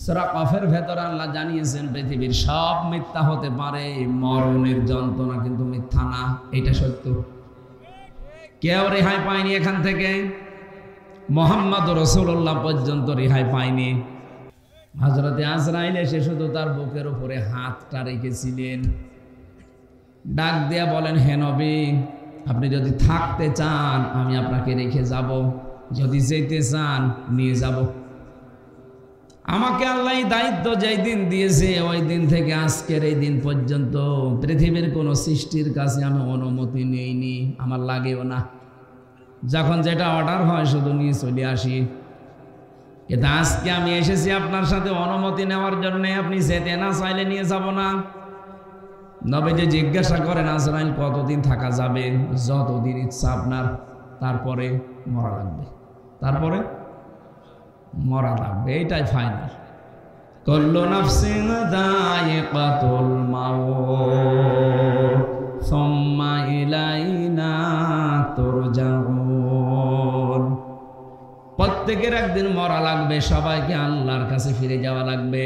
সূরা কফের ভেতরে আল্লাহ জানিয়েছেন পৃথিবীর সব মিথ্যা হতে পারে, মরণের যন্ত্রণা কিন্তু মিথ্যা না। এটা সত্য। কেউ রেহাই পায়নি এখান থেকে, মুহাম্মদ রাসূলুল্লাহ পর্যন্ত রেহাই পায়নি। হযরতে আজরাইল এসে শুধু তার বুকের উপরে হাতটা রেখেছিলেন, ডাক দিয়া বলেন, হে নবী, আপনি যদি থাকতে চান আমি আপনাকে রেখে যাব, যদি যেতে চান নিয়ে যাব। আমাকে আল্লাহ দায়িত্ব যেই দিন দিয়েছে ওই দিন থেকে আজকের এই দিন পর্যন্ত পৃথিবীর কোনো সৃষ্টির কাছে আমি অনুমতি নেইনি, আমার লাগেও না। যখন যেটা অর্ডার হয় শুধু নিয়ে চলে আসি। কিন্তু আজকে আমি এসেছি আপনার সাথে অনুমতি নেওয়ার জন্য, আপনি যেতে না চাইলে নিয়ে যাব না। নবীজি জিজ্ঞাসা করেন, আজরাইল কতদিন থাকা যাবে? যতদিন ইচ্ছা আপনার, তারপরে মরা লাগবে। তারপরে মরা লাগবে, এইটাই ফাইনাল। কুল্লু নাফসিন যায়িকাতুল মাউত সুম্মা ইলাইনা তুরজাউন। প্রত্যেকের একদিন মরা লাগবে, সবাইকে আল্লাহর কাছে ফিরে যাওয়া লাগবে।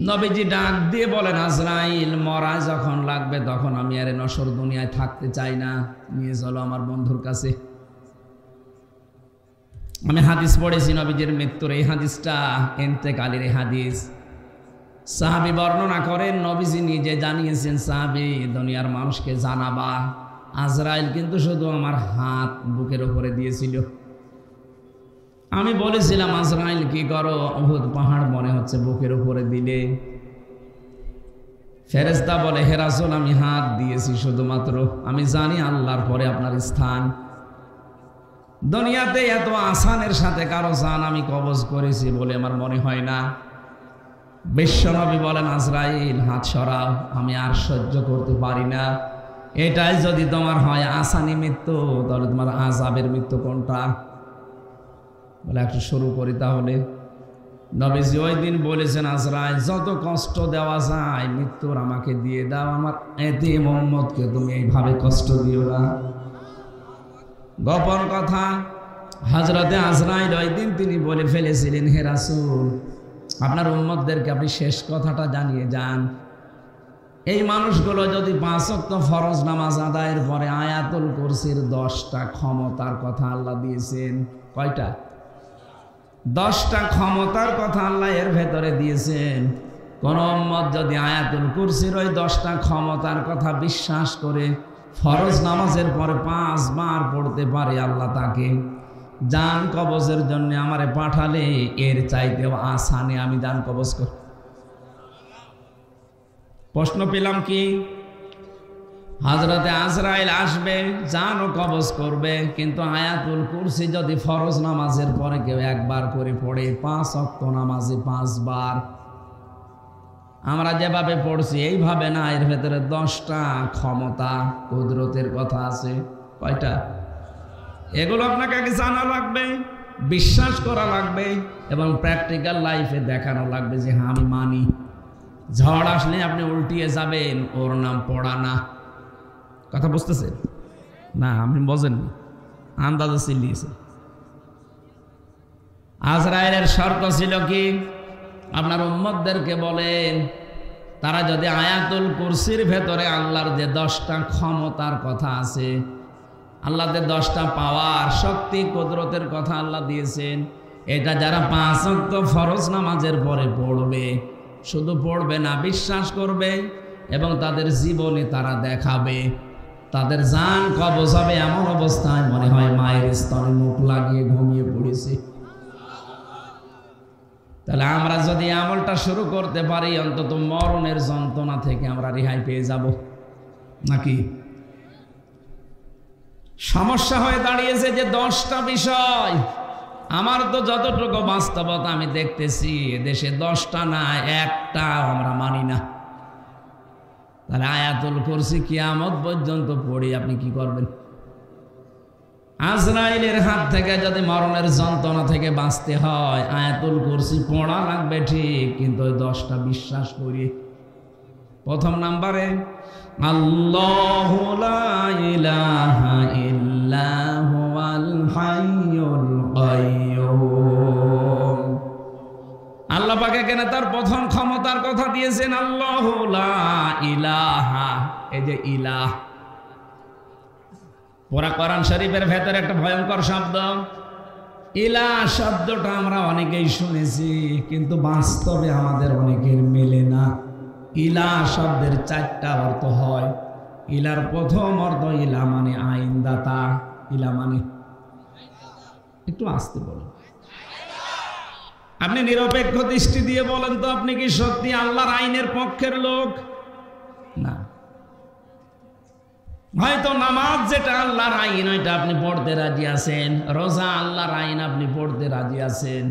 নবীজি ডাক দিয়ে বলেন, আজরাইল মরা যখন লাগবে তখন আমি আর নশ্বর দুনিয়ায় থাকতে চাই না, নিয়ে চলো আমার বন্ধুর কাছে। আমি হাদিস পড়েছি নবীজির মৃত্যুর, এই হাদিসটা ইন্তেকালের হাদিস। সাহাবী বর্ণনা করেন, নবীজি নিজে জানিয়েছেন, সাহাবী দুনিয়ার মানুষকে জানাবা, আজরাইল কিন্তু শুধু আমার হাত বুকের উপরে দিয়েছিল। আমি বলেছিলাম, আজরাইল কি করো? উহুদ পাহাড় মনে হচ্ছে বুকের উপরে দিলে। ফেরেশতা বলে, হে রাসূল, আমি হাত দিয়েছি শুধুমাত্র, আমি জানি আল্লাহর পরে আপনার স্থান। দুনিয়াতে এত আসানের সাথে কারো জান আমি কবজ করেছি বলে আমার মনে হয় না। বিশ্বনবী বলেন, আজরাইল হাত সরাও, আমি আর সহ্য করতে পারি না। এটাই যদি তোমার হয় আসানি মৃত্যু, তাহলে তোমার আযাবের মৃত্যু কোনটা? বলে একটু শুরু করি তাহলে। নবীজি ওই দিন বলেছেন, আজরাইল যত কষ্ট দেওয়া যায় মৃত্যুর আমাকে দিয়ে দাও, আমার এতিম উম্মতকে তুমি এইভাবে কষ্ট দিও না। গোপন কথা, হযরতে আজরাইল ওই দিন তিনি বলে ফেলেছিলেন, হে রাসূল, আপনার উম্মতদেরকে আপনি শেষ কথাটা জানিয়ে যান। এই মানুষগুলো যদি 5 ওয়াক্ত ফরজ নামাজ আদায়ের পরে আয়াতুল কুরসির 10টা ক্ষমতার কথা আল্লাহ দিয়েছেন। কয়টা? 10টা ক্ষমতার কথা আল্লাহ এর ভেতরে দিয়েছেন। কোন উম্মত যদি আয়াতুল কুরসির ওই 10টা ক্ষমতার কথা বিশ্বাস করে ফরজ নামাজের পরে 5 বার পড়তে পারে, আল্লাহ তাকে জান কবজের জন্য আমারে পাঠালে এর চাইতেও আসানে আমি জান কবজ করি। প্রশ্ন পেলাম কি? হযরতে আজরাইল আসবে, জানও কবজ করবে, কিন্তু আয়াতুল কুরসি যদি ফরজ নামাজের পরে কেউ একবার করে পড়ে, 5 ওয়াক্ত নামাজে 5 বার, আমরা যেভাবে পড়ছি এইভাবে না, এর ভেতরে 10টা ক্ষমতা কুদরতের কথা আছে। কয়টা? এগুলো আপনাকে আগে জানা লাগবে, বিশ্বাস করা লাগবে, এবং প্র্যাকটিক্যাল লাইফে দেখানো লাগবে যে হ্যাঁ আমি মানি। ঝড় আসলে আপনি উল্টিয়ে যাবেন, ওর নাম পড়া না। কথা বুঝতেছেন না? আপনি বোঝেন, আন্দাজে চিল্লিয়েছে। আজরাইলের শর্ত ছিল কি? আপনার উম্মতদেরকে বলেন, তারা যদি আয়াতুল কুরসির ভেতরে আল্লাহর যে 10টা ক্ষমতার কথা আছে, আল্লাহ যে 10টা পাওয়ার শক্তি কুদরতের কথা আল্লাহ দিয়েছেন, এটা যারা 5 ওয়াক্ত ফরজ নামাজের পরে পড়বে, শুধু পড়বে না, বিশ্বাস করবে এবং তাদের জীবনে তারা দেখাবে, তাদের জান কবজ হবে এমন অবস্থায় মনে হয় মায়ের স্তনে মুখ লাগিয়ে ঘুমিয়ে পড়েছে। তাহলে আমরা যদি আমলটা শুরু করতে পারি, অন্তত মরণের যন্ত্রণা থেকে আমরা রেহাই পেয়ে যাব। নাকি সমস্যা হয়ে দাঁড়িয়েছে যে 10টা বিষয়। আমার তো যতটুকু বাস্তবতা আমি দেখতেছি, দেশে 10টা না, একটাও আমরা মানি না। তাহলে আয়াতুল কুরসি কিয়ামত পর্যন্ত পড়ি আপনি কি করবেন? আজরাইলের হাত থেকে যদি মরণের যন্ত্রণা থেকে বাঁচতে হয়, আয়াতুল কুরসি পড়া লাগবে ঠিক, কিন্তু ওই 10টা বিশ্বাস করি। প্রথম নাম্বারে, আল্লাহু লা ইলাহা ইল্লা হুয়াল হাইয়ুল কাইয়্যুম। আল্লাহ পাক এখানে তার প্রথম ক্ষমতার কথা দিয়েছেন, আল্লাহু লা ইলাহা। এই যে ইলাহ, পুরা কোরআন শরীফের ভেতরে একটা ভয়ঙ্কর শব্দ ইলাহ শব্দটা আমরা অনেকেই শুনেছি, কিন্তু বাস্তবে আমাদের অনেকের মেলে না। ইলাহ শব্দের 4টা অর্থ হয়। ইলার প্রথম অর্থ ইলা মানে আইনদাতা। ইলা মানে, একটু আস্তে বলুন, আপনি নিরপেক্ষ দৃষ্টি দিয়ে বলেন তো, আপনি কি সত্যি আল্লাহর আইনের পক্ষের লোক? না। হয়তো নামাজ যেটা আল্লাহর আইন ওইটা আপনি পড়তে রাজি আছেন, রোজা আল্লাহর আইন আপনি পড়তে রাজি আছেন।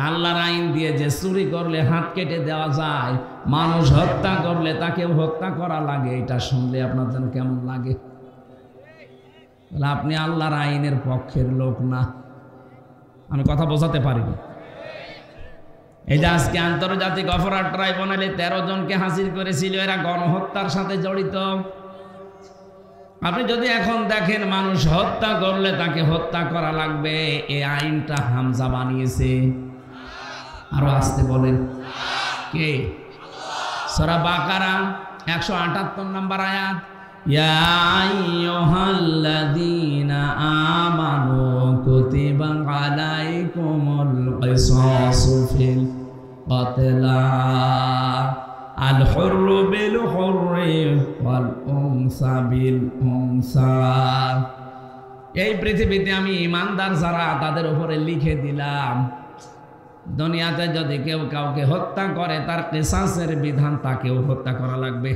আল্লাহর আইন দিয়ে যে চুরি করলে হাত কেটে দেওয়া যায়, মানুষ হত্যা করলে তাকেও হত্যা করা লাগে, এটা শুনলে আপনার যেন কেমন লাগে? আপনি আল্লাহর আইনের পক্ষের লোক না। আমি কথা বোঝাতে পারিনি। এই যে আজকে আন্তর্জাতিক অপরাধ ট্রাইব্যুনালে 13 জনকে হাজির করেছিল, এরা গণহত্যার সাথে জড়িত। আপনি যদি এখন দেখেন মানুষ হত্যা করলে তাকে হত্যা করা লাগবে, এই আইনটা হামজা বানিয়েছে। আরো আসতে বলেন, কে? সূরা বাকারা 178 নম্বর আয়াত, ইয়া আইয়ুহাল্লাযীনা আমানু কুতিবা আলাইকুমুল কিসাসু ফিল ক্বাতলা আল হুররু বিল হুররি ওয়াল উনসা বিল উনসা। এই পৃথিবীতে আমি ঈমানদার যারা তাদের উপরে লিখে দিলাম, দুনিয়াতে যদি কেউ কাউকে হত্যা করে তার কিসাসের বিধান, তাকেও হত্যা করা লাগবে।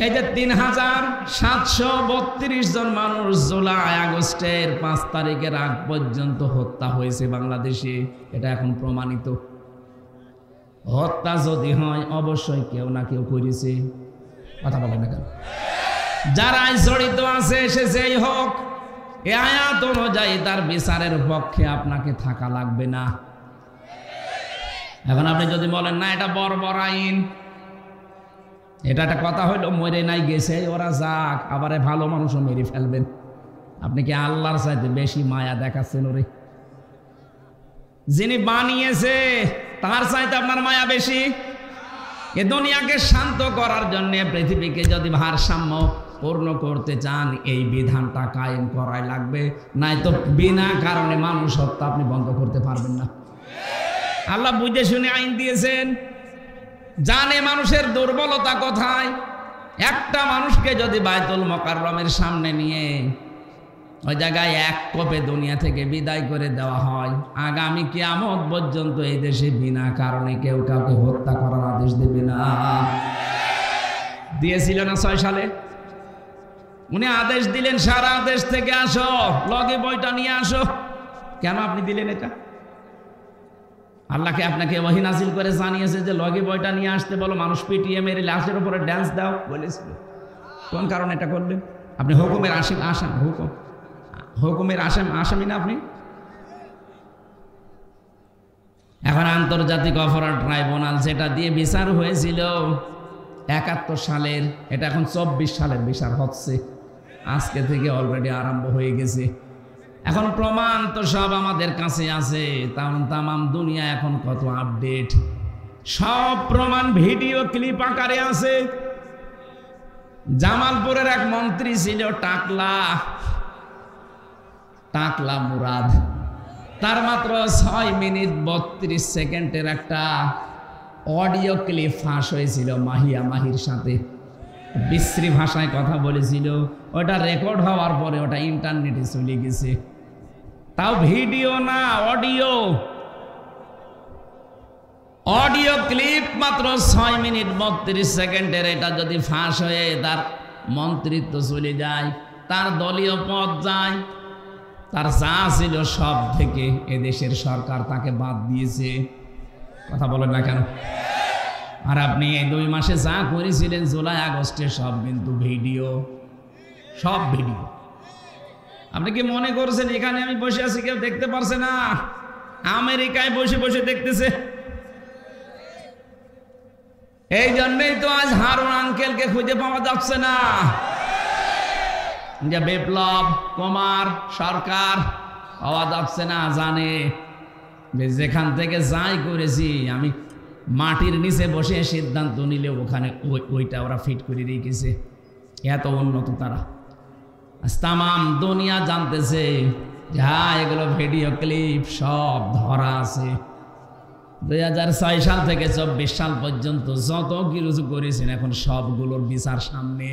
এই যে 3732 জন মানুষ জুলাই আগস্টের 5 তারিখের আগ পর্যন্ত হত্যা হয়েছে বাংলাদেশে, এটা এখন প্রমাণিত। হত্যা যদি হয় অবশ্যই কেউ না কেউ করেছে। কথা বলেন না কেন? যারা জড়িত আছে সে যেই হোক, এই আয়াত অনুযায়ী তার বিচারের পক্ষে আপনাকে থাকা লাগবে না। এখন আপনি যদি বলেন না এটা বর্বর আইন, এটা একটা কথা হইলো, মরে নাই গেছে ওরা যাক, আবার ভালো মানুষও মেরে ফেলবেন। আপনি কি আল্লাহর চাইতে বেশি মায়া দেখাচ্ছেন ওরে? যিনি বানিয়েছে তার চাইতে আপনার মায়া বেশি? এ দুনিয়াকে শান্ত করার জন্য, পৃথিবীকে যদি ভারসাম্য পূর্ণ করতে চান, এই বিধানটা কায়েম করাই লাগবে, নাই তো বিনা কারণে মানুষ হত্যা আপনি বন্ধ করতে পারবেন না। আল্লাহ বুঝে শুনে আইন দিয়েছেন, জানে মানুষের দুর্বলতা কোথায়। একটা মানুষকে যদি বায়তুল মুকাররমের সামনে নিয়ে ওই জায়গায় এক কোপে দুনিয়া থেকে বিদায় করে দেওয়া হয়, আগামী কিয়ামত পর্যন্ত এই দেশে বিনা কারণে কেউ কাউকে হত্যা করার আদেশ দেবে না। দিয়েছিল না 6 সালে? উনি আদেশ দিলেন, সারা দেশ থেকে আসো, লগে বইটা নিয়ে আসো। কেন আপনি দিলেন এটা? আল্লাহকে আপনাকে ওহী নাযিল করে জানিয়েছে যে লগে বইটা নিয়ে আসতে বলো, মানুষ পিটিয়ে মেরে লাশের উপরে ড্যান্স দাও বলেছিল। কোন কারণে এটা করলেন? আপনি হুকুমের হুকুমের আসামি না আপনি? এখন আন্তর্জাতিক অপরাধ ট্রাইব্যুনাল যেটা দিয়ে বিচার হয়েছিল 71 সালের, এটা এখন 24 সালের বিচার হচ্ছে। আজকে থেকে অলরেডি আরম্ভ হয়ে গেছে। এখন প্রমাণ তো সব আমাদের কাছে আছে, তামাম দুনিয়া এখন কত আপডেট, সব প্রমাণ ভিডিও ক্লিপ আকারে আছে। জামালপুরের এক মন্ত্রী ছিল টাকলা মুরাদ, তার মাত্র 6 মিনিট 32 সেকেন্ডের একটা অডিও ক্লিপ ফাঁস হয়েছিল মাহির সাথে। বিশ্রী ভাষায় কথা বলেছিল, ওটা রেকর্ড হওয়ার পরে ওটা ইন্টারনেটে চলে গেছে। তাও ভিডিও না, অডিও ক্লিপ মাত্র 6 মিনিট 32 সেকেন্ডের। এটা যদি ফাঁস হয়ে তার মন্ত্রিত্ব চলে যায়, তার দলীয় পদ যায়, তার যা ছিল সব থেকে এদেশের সরকার তাকে বাদ দিয়েছে। কথা বলেন না কেন? আর আপনি এই 2 মাসে যা করেছিলেন জুলাই আগস্টে, সব কিন্তু ভিডিও, সব ভিডিও। আপনি কি মনে করছেন এখানে আমি বসে আছি কেউ দেখতে পারছে না? আমেরিকায় বসে বসে দেখতেছে। এই জন্যই তো আজ হারুন আঙ্কেলকে খুঁজে পাওয়া যাচ্ছে না। যে বিপ্লব কুমার সরকার পাওয়া যাচ্ছে না, জানে যেখান থেকে যাই করেছি আমি মাটির নিচে বসে সিদ্ধান্ত নিলে ওখানে ওইটা ওরা ফিট করে রেখেছে। এত উন্নত তারা। তামাম দুনিয়া জানতেছে যা এগুলো ভিডিও ক্লিপ সব ধরা আছে। 2006 সাল থেকে 24 সাল পর্যন্ত যত কিছু করেছেন এখন সবগুলোর বিচার সামনে।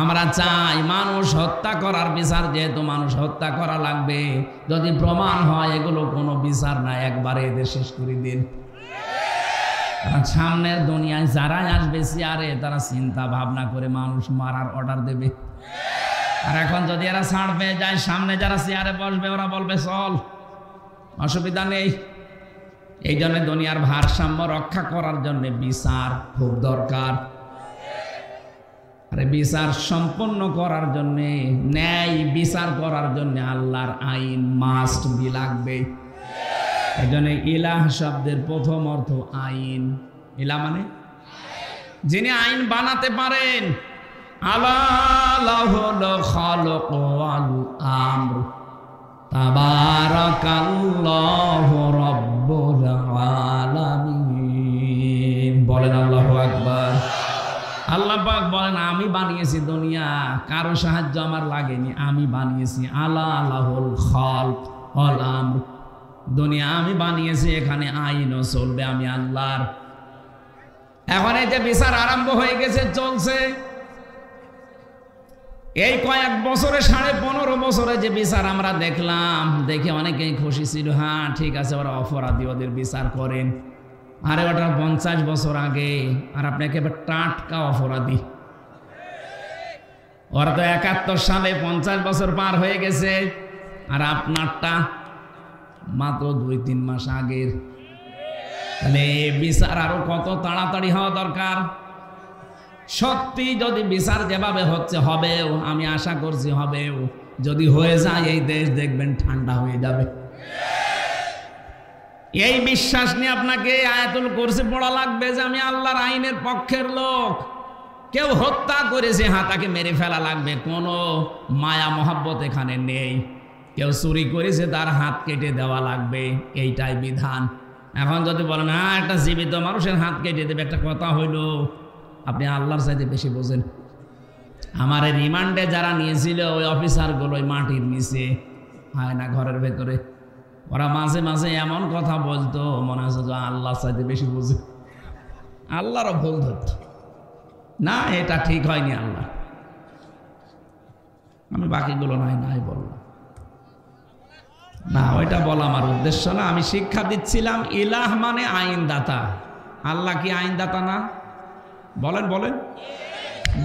আমরা চাই মানুষ হত্যা করার বিচার, যেহেতু মানুষ হত্যা করা লাগবে, যদি প্রমাণ হয় এগুলো কোনো বিচার না, একবারে এদের শেষ করে দিন। সামনের দুনিয়ায় যারাই আসবে চেয়ারে তারা চিন্তা ভাবনা করে মানুষ মারার অর্ডার দেবে। আর এখন যদি এরা ছাড় পেয়ে যায়, সামনে যারা চেয়ারে বসবে ওরা বলবে চল, অসুবিধা নেই। এই জন্য দুনিয়ার ভারসাম্য রক্ষা করার জন্য বিচার খুব দরকার। আরে বিচার সম্পন্ন করার জন্য, ন্যায় বিচার করার জন্য আল্লাহর আইন মাস্ট বি লাগবে। এই জন্য ইলাহ শব্দের প্রথম অর্থ আইন। ইলাহ মানে যিনি আইন বানাতে পারেন। আলাহুল খালক ওয়াল আমর তাবারাকাল্লাহু রাব্বুল আলামিন। বলেন আল্লাহু আকবার। আল্লাহ পাক বলেন আমি বানিয়েছি দুনিয়া, কারো সাহায্য আমার লাগেনি, আমি বানিয়েছি। আলাহুল খালক ওয়াল আমর, দুনিয়া আমি বানিয়েছি, এখানে আইনও চলবে আমি আল্লাহর। এখন এই যে বিচার আরম্ভ হয়ে গেছে, চলছে। এই কয়েক বছরে 15.5 বছরে যে বিচার আমরা দেখলাম, দেখে অনেকেই খুশি ছিল। হ্যাঁ ঠিক আছে, ওরা অপরাধী, ওদের বিচার করেন। আরে ওটা 50 বছর আগে, আর আপনাকে টাটকা অপরাধী। ওরা তো 71 সালে 50 বছর পার হয়ে গেছে, আর আপনারটা মাত্র 2-3 মাস আগের। তাহলে বিচার আরো কত তাড়াতাড়ি হওয়া দরকার। সত্যি যদি বিচার যেভাবে হচ্ছে হবেও, আমি আশা করছি হবেও। যদি হয়ে যায় এই দেশ দেখবেন ঠান্ডা হয়ে যাবে। এই বিশ্বাস নিয়ে আপনাকে আয়াতুল কুরসি পড়া লাগবে যে আমি আল্লাহর আইনের পক্ষের লোক। কেউ হত্যা করেছে, হ্যাঁ তাকে মেরে ফেলা লাগবে, কোনো মায়া মহাব্বত এখানে নেই। কেউ চুরি করেছে, তার হাত কেটে দেওয়া লাগবে, এইটাই বিধান। এখন যদি বলেন হ্যাঁ একটা জীবিত মানুষের হাত কেটে দেবে, একটা কথা হইল, আপনি আল্লাহর চাইতে বেশি বোঝেন। আমার রিমান্ডে যারা নিয়েছিল ওই অফিসারগুলো ওই মাটির নিচে, হয় না ঘরের ভেতরে, ওরা মাঝে মাঝে এমন কথা বলতো মনে হচ্ছে যে আল্লাহর চাইতে বেশি বোঝে। আল্লাহরও ভুল ধরত না, এটা ঠিক হয়নি আল্লাহ। আমি বাকিগুলো নাই বললাম না, ওইটা বলা আমার উদ্দেশ্য না। আমি শিক্ষা দিচ্ছিলাম ইলাহ মানে আইনদাতা। আল্লাহ কি আইনদাতা না? বলেন বলেন।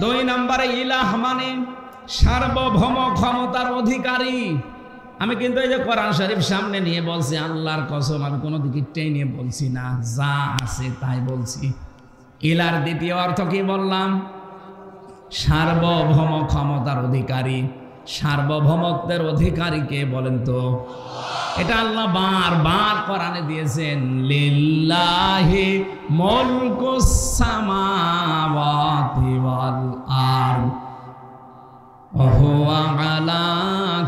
2 নম্বরে ইলাহ মানে সার্বভৌম ক্ষমতার অধিকারী। আমি কিন্তু এই যে কোরআন শরীফ সামনে নিয়ে বলছি, আল্লাহর কসম আমি কোনো দিকে টেনে বলছি না, যা আছে তাই বলছি। ইলার দ্বিতীয় অর্থ কি বললাম? সার্বভৌম ক্ষমতার অধিকারী। সার্বভৌমত্বের অধিকারী কে বলেন তো? এটা আল্লাহ বারবার কোরআনে দিয়েছেন, লিল্লাহি মুলকুস সামাওয়াতি ওয়াল আরদ ওয়া হুয়া আলা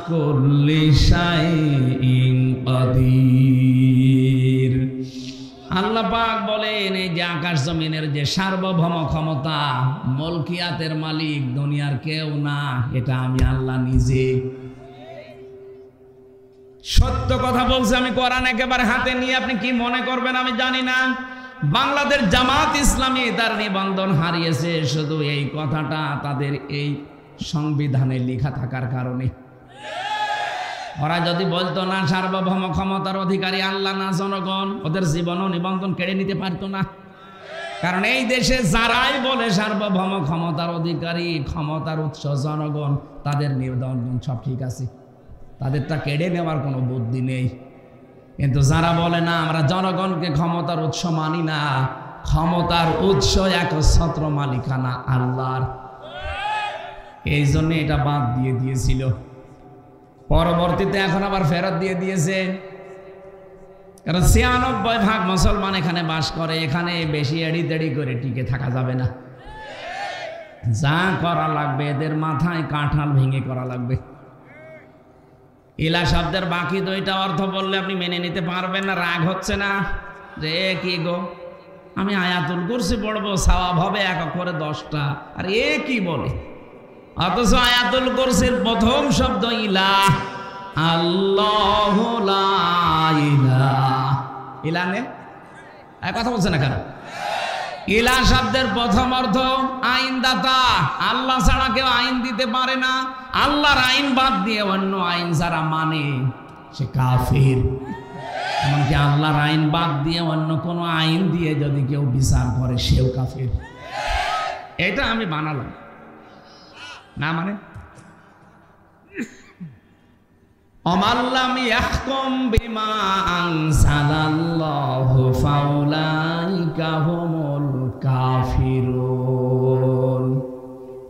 কুল্লি শাইইন কাদির। আল্লাহ পাক বলেন এই যে আকাশ জমিনের যে সার্বভৌম ক্ষমতা, মলকিয়াতের মালিক দুনিয়ার কেউ না, এটা আমি আল্লাহ নিজে। সত্য কথা বলছি আমি, কোরআন একেবারে হাতে নিয়ে আপনি কি মনে করবেন আমি জানি না। বাংলাদেশ জামাত ইসলামী তার নিবন্ধন হারিয়েছে শুধু এই কথাটা তাদের এই সংবিধানে লেখা থাকার কারণে। ওরা যদি বলতো না সার্বভৌম ক্ষমতার অধিকারী আল্লাহ না জনগণ, ওদের জীবনও নিবন্ধন কেড়ে নিতে পারতো না। কারণ এই দেশে যারাই বলে সার্বভৌম ক্ষমতার অধিকারী, ক্ষমতার উৎস জনগণ, তাদের নিবন্ধন সব ঠিক আছে, তাদেরটা কেড়ে নেওয়ার কোনো বুদ্ধি নেই। কিন্তু যারা বলে না আমরা জনগণকে ক্ষমতার উৎস মানি না, ক্ষমতার উৎস একচ্ছত্র মালিকানা আল্লাহর, এই জন্য এটা বাদ দিয়ে দিয়েছিল। পরবর্তীতে এখন আবার ফেরত দিয়ে দিয়েছে। কারণ ৯৬% মুসলমান এখানে বাস করে, এখানে বেশি এড়ি তেড়ি করে টিকে থাকা যাবে না। যা করা লাগবে এদের মাথায় কাঁঠাল ভেঙে করা লাগবে। ইলা শব্দের বাকি দুইটা অর্থ বললে আপনি মেনে নিতে পারবেন না? রাগ হচ্ছে না যে কি গো, আমি আয়াতুল কুরসি পড়বো, সওয়াব হবে এক অক্ষরে 10টা, আর এ কি বলে? অথচ আয়াতুল কুরসির প্রথম শব্দ ইলাহ, আল্লাহু লা ইলাহা। ইলাহ নে কথা বলছে না কেন? ইলাহ শব্দের প্রথম অর্থ আইনদাতা। আল্লাহ ছাড়া কেউ আইন দিতে পারে না। আল্লাহর আইন বাদ দিয়ে অন্য আইন যারা মানে সে কাফির। এমনকি আল্লাহর আইন বাদ দিয়ে অন্য কোনো আইন দিয়ে যদি কেউ বিচার করে সেও কাফির। এটা আমি বানালাম না, মানে অমাল্লাম ইয়াহকুম বিমা আনজালাল্লাহু ফাউলাইকা হুমুল কাফিরুন।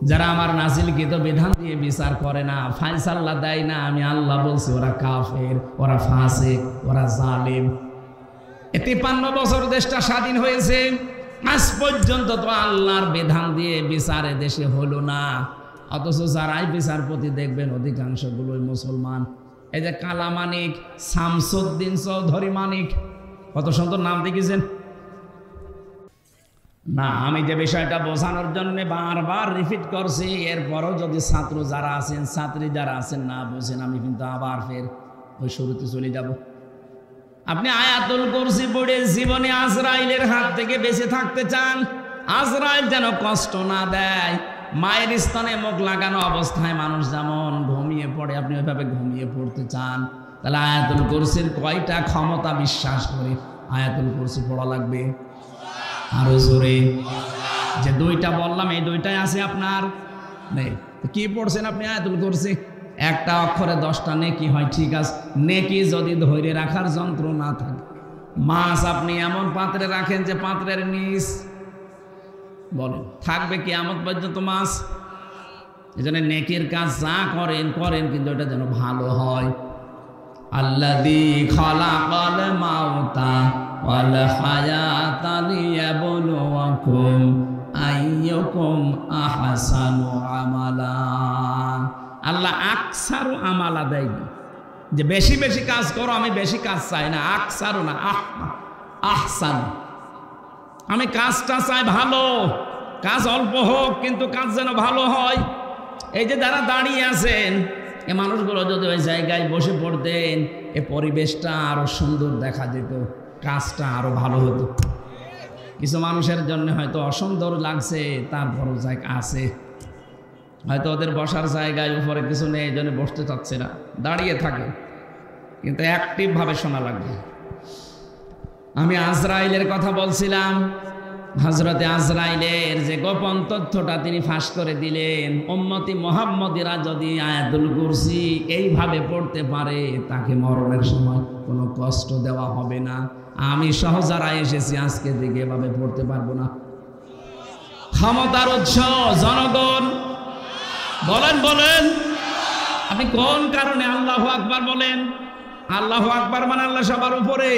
যারা আমার নাযিলকৃত বিধান দিয়ে বিচার করে না, ফায়সালা দেয় না, আমি আল্লাহ বলছি ওরা কাফের, ওরা ফাসিক, ওরা জালিম। 53 বছর দেশটা স্বাধীন হয়েছে, আজ পর্যন্ত তো আল্লাহর বিধান দিয়ে বিচারে দেশে হলো না। অথচ যারাই বিচারপতি দেখবেন অধিকাংশগুলোই মুসলমান। এই যে কালা মানিক, শামসুদ্দিন চৌধুরী মানিক, কত সুন্দর নাম দেখেছেন না? আমি যে বিষয়টা বোঝানোর জন্য বারবার রিপিট করছি, এরপরও যদি ছাত্র যারা আছেন, ছাত্রী যারা আছেন না বুঝেন, আমি কিন্তু আবার ফের ওই শুরুতে চলে যাব। আপনি আয়াতুল কুরসি পড়ে জীবনে আজরাইলের হাত থেকে বেঁচে থাকতে চান, আজরাইল যেন কষ্ট না দেয়। মায়ের স্তনে মুখ লাগানো অবস্থায় মানুষ যেমন ঘুমিয়ে পড়ে, আপনি ওইভাবে ঘুমিয়ে পড়তে চান, তাহলে আয়াতুল কুরসির কয়টা ক্ষমতা বিশ্বাস করে আয়াতুল কুরসি পড়া লাগবে? আরো জোরে। যে দুইটা বললাম এই দুইটাই আছে আপনার নেই। কি পড়ছেন আপনি আয়াতুল কুরসি? একটা অক্ষরে 10টা নেকি হয়, ঠিক আছে। নেকি যদি ধরে রাখার যন্ত্র না থাকে, মাছ আপনি এমন পাত্রে রাখেন যে পাত্রের নিচ বলেন থাকবে কিয়ামত পর্যন্ত মাছ। এই জন্য নেকির কাজ যা করেন করেন, কিন্তু এটা যেন ভালো হয়। আল্লাযী খালাকাল মাউতা ওয়াল হায়াতা লিয়াবলুয়াকুম আইয়ুকুম আহসানু আমালা। আল্লাহ আকসারু আমালা দেয় না, যে বেশি বেশি কাজ করো, আমি বেশি কাজ চাই না। আকসারু না, আহসান। আমি কাজটা চাই ভালো, কাজ অল্প হোক কিন্তু কাজ যেন ভালো হয়। এই যে যারা দাঁড়িয়ে আছেন, এ মানুষগুলো যদি ওই জায়গায় বসে পড়তেন, এ পরিবেশটা আরো সুন্দর দেখা যেত, কাজটা আরো ভালো হতো। কিছু মানুষের জন্য হয়তো অসুন্দর লাগছে, তারপরও জায়গা আছে, হয়তো ওদের বসার জায়গায় উপরে কিছু নেই, এই জন্য বসতে চাচ্ছে না, দাঁড়িয়ে থাকে, কিন্তু অ্যাক্টিভভাবে শোনা লাগবে। আমি আজরাইলের কথা বলছিলাম। হযরতে আজরাইলের যে গোপন তথ্যটা তিনি ফাঁস করে দিলেন, উম্মতি মুহাম্মদীরা যদি আয়াতুল কুরসি এইভাবে পড়তে পারে, তাকে মরণের সময় কোনো কষ্ট দেওয়া হবে না। আমি সহ যারা এসেছি আজকে দিকে এভাবে পড়তে পারবো না। ক্ষমতার উৎস জনগণ। বলেন বলেন, আপনি কোন কারণে আল্লাহু আকবার বলেন? আল্লাহু আকবার মানে আল্লাহ সবার উপরে।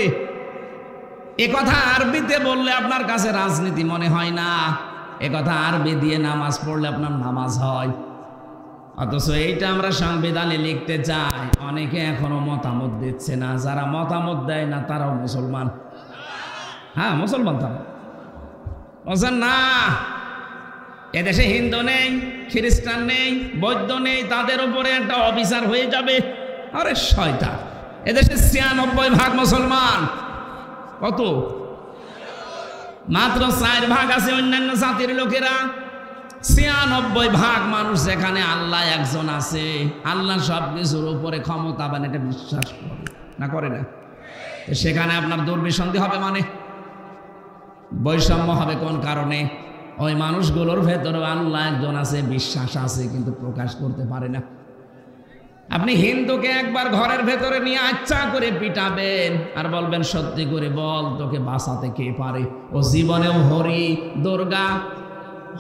এ কথা আরবিতে বললে আপনার কাছে রাজনীতি মনে হয় না, এ কথা আরবি দিয়ে নামাজ পড়লে আপনার নামাজ হয়। অথচ এইটা আমরা সংবিধানে লিখতে চাই, অনেকে এখনো মতামত দিচ্ছে না। যারা মতামত দেয় না তারাও মুসলমান। হ্যাঁ মুসলমান, তারা বলছেন না এদেশে হিন্দু নেই, খ্রিস্টান নেই, বৌদ্ধ নেই, তাদের উপরে একটা অবিচার হয়ে যাবে। আরে শয়তান, এদেশে ৯৬% মুসলমান। কত? মাত্র 4% আছে অন্যান্য জাতির লোকেরা। ৯৬% মানুষ যেখানে আল্লাহ একজন আছে, আল্লাহ সব কিছুর উপরে ক্ষমতাবান, এটা বিশ্বাস করে না, করে না, সেখানে আপনার দুর্বিসন্ধি হবে, মানে বৈষম্য হবে। কোন কারণে? ওই মানুষগুলোর ভেতরে আল্লাহ একজন আছে, বিশ্বাস আছে, কিন্তু প্রকাশ করতে পারে না। আপনি হিন্দুকে একবার ঘরের ভেতরে নিয়ে আচ্ছা করে পিটাবেন আর বলবেন সত্যি করে বল তোকে বাঁচাতে কে পারে। ও জীবনেও হরি, দুর্গা,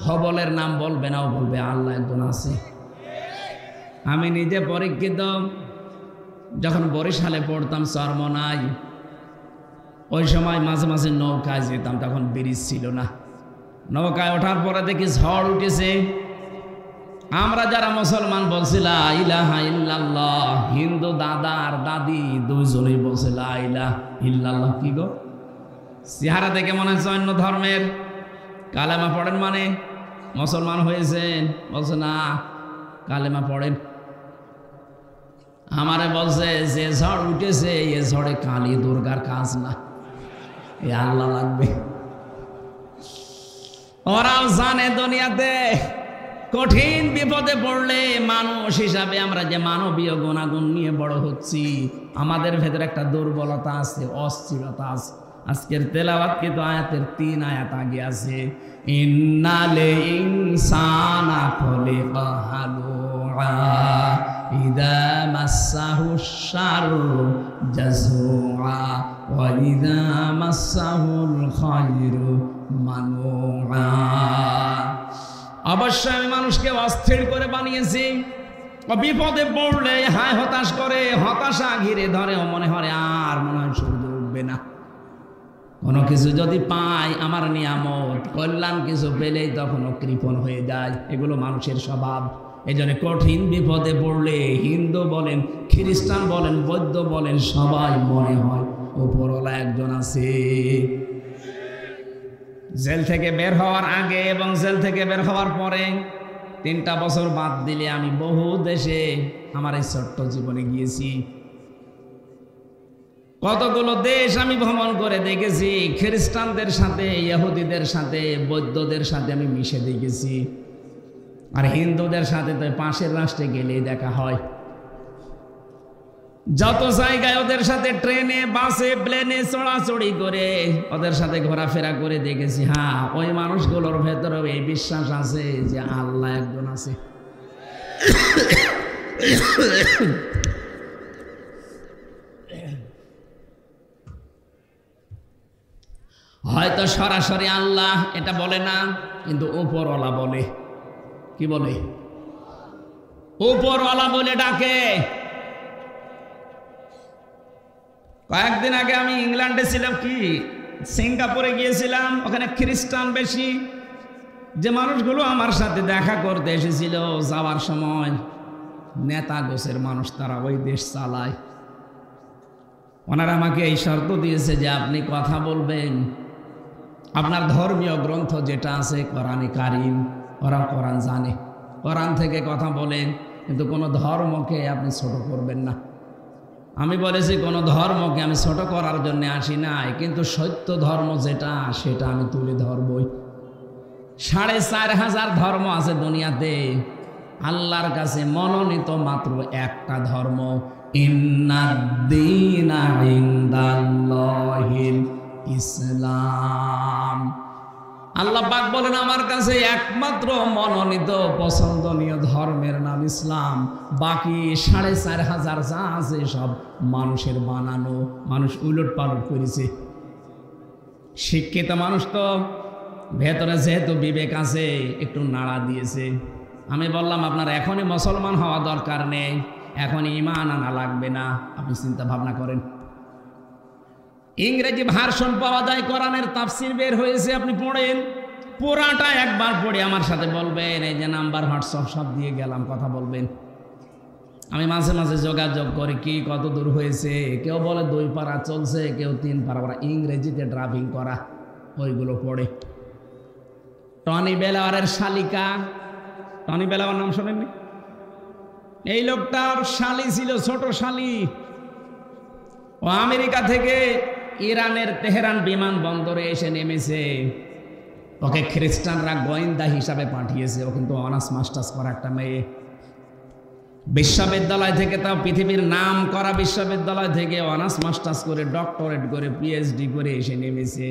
হবলের নাম বলবে না, ও বলবে আল্লাহ একজন আছে। আমি নিজে পরীক্ষিত। যখন বরিশালে পড়তাম চরমনাই, ওই সময় মাঝে মাঝে নৌকায় যেতাম, তখন ব্রিজ ছিল না। নৌকায় ওঠার পরে দেখি ঝড় উঠেছে, আমরা যারা মুসলমান বলছি লা ইলাহা ইল্লাল্লাহ, হিন্দু দাদা আর দাদি দুইজনেই বলছে লা ইলাহা ইল্লাল্লাহ। কি গো, চেহারা দেখে মনে হচ্ছে অন্য ধর্মের। কালেমা পড়েন মানে মুসলমান হয়েছেন? বলছে না, কালেমা পড়েন। আমারে বলছে যে ঝড় উঠেছে এ ঝড়ে কালী দুর্গার কাজ না, এ আল্লাহ লাগবে। ওরাও জানে দুনিয়াতে কঠিন বিপদে পড়লে মানুষ হিসাবে আমরা যে মানবীয় গুণাগুণ নিয়ে বড় হচ্ছি, আমাদের ভেতরে একটা দুর্বলতা আছে, অস্থিরতা আছে। আজকের তেলাওয়াতকৃত আয়াতের 3 আয়াত আগে আছে, ইন্নাল ইনসানা খুলিকা হালুআ ইযা মাসসাহু শাররু জাযুআ ওয়া ইযা মাসসাহুল খায়রু মানুআ। অবশ্যই আমি মানুষকে অস্থির করে বানিয়েছি। বিপদে পড়লে হায় হতাশ করে, হতাশা ঘিরে ধরে, মনে হয় আর মনে হয় সূর্য উঠবে না। কোনো কিছু যদি পাই, আমার নিয়ামত কল্যাণ কিছু পেলেই তখনও কৃপণ হয়ে যায়। এগুলো মানুষের স্বভাব। এই জন্য কঠিন বিপদে পড়লে হিন্দু বলেন, খ্রিস্টান বলেন, বৌদ্ধ বলেন, সবাই মনে হয় উপরওয়ালা একজন আছে। জেল থেকে বের হওয়ার আগে এবং জেল থেকে বের হওয়ার পরে 3টা বছর বাদ দিলে আমি বহু দেশে আমার এই ছোট্ট জীবনে গিয়েছি। কতগুলো দেশ আমি ভ্রমণ করে দেখেছি। খ্রিস্টানদের সাথে, ইহুদিদের সাথে, বৌদ্ধদের সাথে আমি মিশে দেখেছি। আর হিন্দুদের সাথে তো পাশের রাষ্ট্রে গেলেই দেখা হয়। যত জায়গায় ওদের সাথে ট্রেনে, বাসে, প্লেনে চড়াচড়ি করে ওদের সাথে ঘোরাফেরা করে দেখেছি। হ্যাঁ, ওই মানুষগুলোর ভেতরে এই বিশ্বাস আছে যে আল্লাহ একজন আছে। হয়তো সরাসরি আল্লাহ এটা বলে না, কিন্তু উপরওয়ালা বলে। কি বলে? উপরওয়ালা বলে ডাকে। কয়েকদিন আগে আমি ইংল্যান্ডে ছিলাম, কি সিঙ্গাপুরে গিয়েছিলাম। ওখানে খ্রিস্টান বেশি। যে মানুষগুলো আমার সাথে দেখা করতে এসেছিল, যাওয়ার সময় নেতা গোছের মানুষ, তারা ওই দেশ চালায়। ওনারা আমাকে এই শর্ত দিয়েছে যে আপনি কথা বলবেন, আপনার ধর্মীয় গ্রন্থ যেটা আছে কোরআনে কারিম, ওরা কোরআন জানে, কোরআন থেকে কথা বলেন, কিন্তু কোনো ধর্মকে আপনি ছোট করবেন না। আমি বলেছি কোনো ধর্মকে আমি ছোট করার জন্য আসি নাই, কিন্তু সত্য ধর্ম যেটা সেটা আমি তুলে ধরবই। 4,500 ধর্ম আছে দুনিয়াতে। আল্লাহর কাছে মনোনীত মাত্র একটা ধর্ম, ইন্নাদ-দীনা ইনদাল্লাহিল ইসলাম। আল্লাহ পাক বলেন আমার কাছে একমাত্র মনোনীত পছন্দনীয় ধর্মের নাম ইসলাম। বাকি 4,500 যা আছে সব মানুষের বানানো, মানুষ উলট পালট করেছে। শিক্ষিত মানুষ তো ভেতরে যেহেতু বিবেক আছে, একটু নাড়া দিয়েছে। আমি বললাম আপনার এখনই মুসলমান হওয়া দরকার নেই, এখনই ঈমান আনা লাগবে না, আপনি চিন্তা ভাবনা করেন। ইংরেজি ভার্সন পাওয়া যায়, কোরআনের তাফসির বের হয়েছে, আপনি পড়েন। পুরাটা একবার পড়ে আমার সাথে বলবেন। এই যে নাম্বার, হোয়াটসঅ্যাপ সব দিয়ে গেলাম, কথা বলবেন। আমি মাঝে মাঝে যোগাযোগ করি, কি কত দূর হয়েছে। কেউ বলে 2 পারা চলছে, কেউ 3 পারা। ওরা ইংরেজিতে ড্রাইভিং করা, ওইগুলো পড়ে। টনি বেলাওয়ারের শালিকা, টনি বেলাওয়ার নাম শোনেননি? এই লোকটার শালি ছিল, ছোট শালি। ও আমেরিকা থেকে ইরানের তেহরান বিমানবন্দরে এসে নেমেছে। ওকে খ্রিস্টানরা গোয়েন্দা হিসাবে পাঠিয়েছে। ও কিন্তু অনার্স মাস্টার্স করা একটা মেয়ে। বিশ্ববিদ্যালয় থেকে, তাও পৃথিবীর নাম করা বিশ্ববিদ্যালয় থেকে অনার্স মাস্টার্স করে, ডক্টরেট করে, পিএইচডি করে এসে নেমেছে।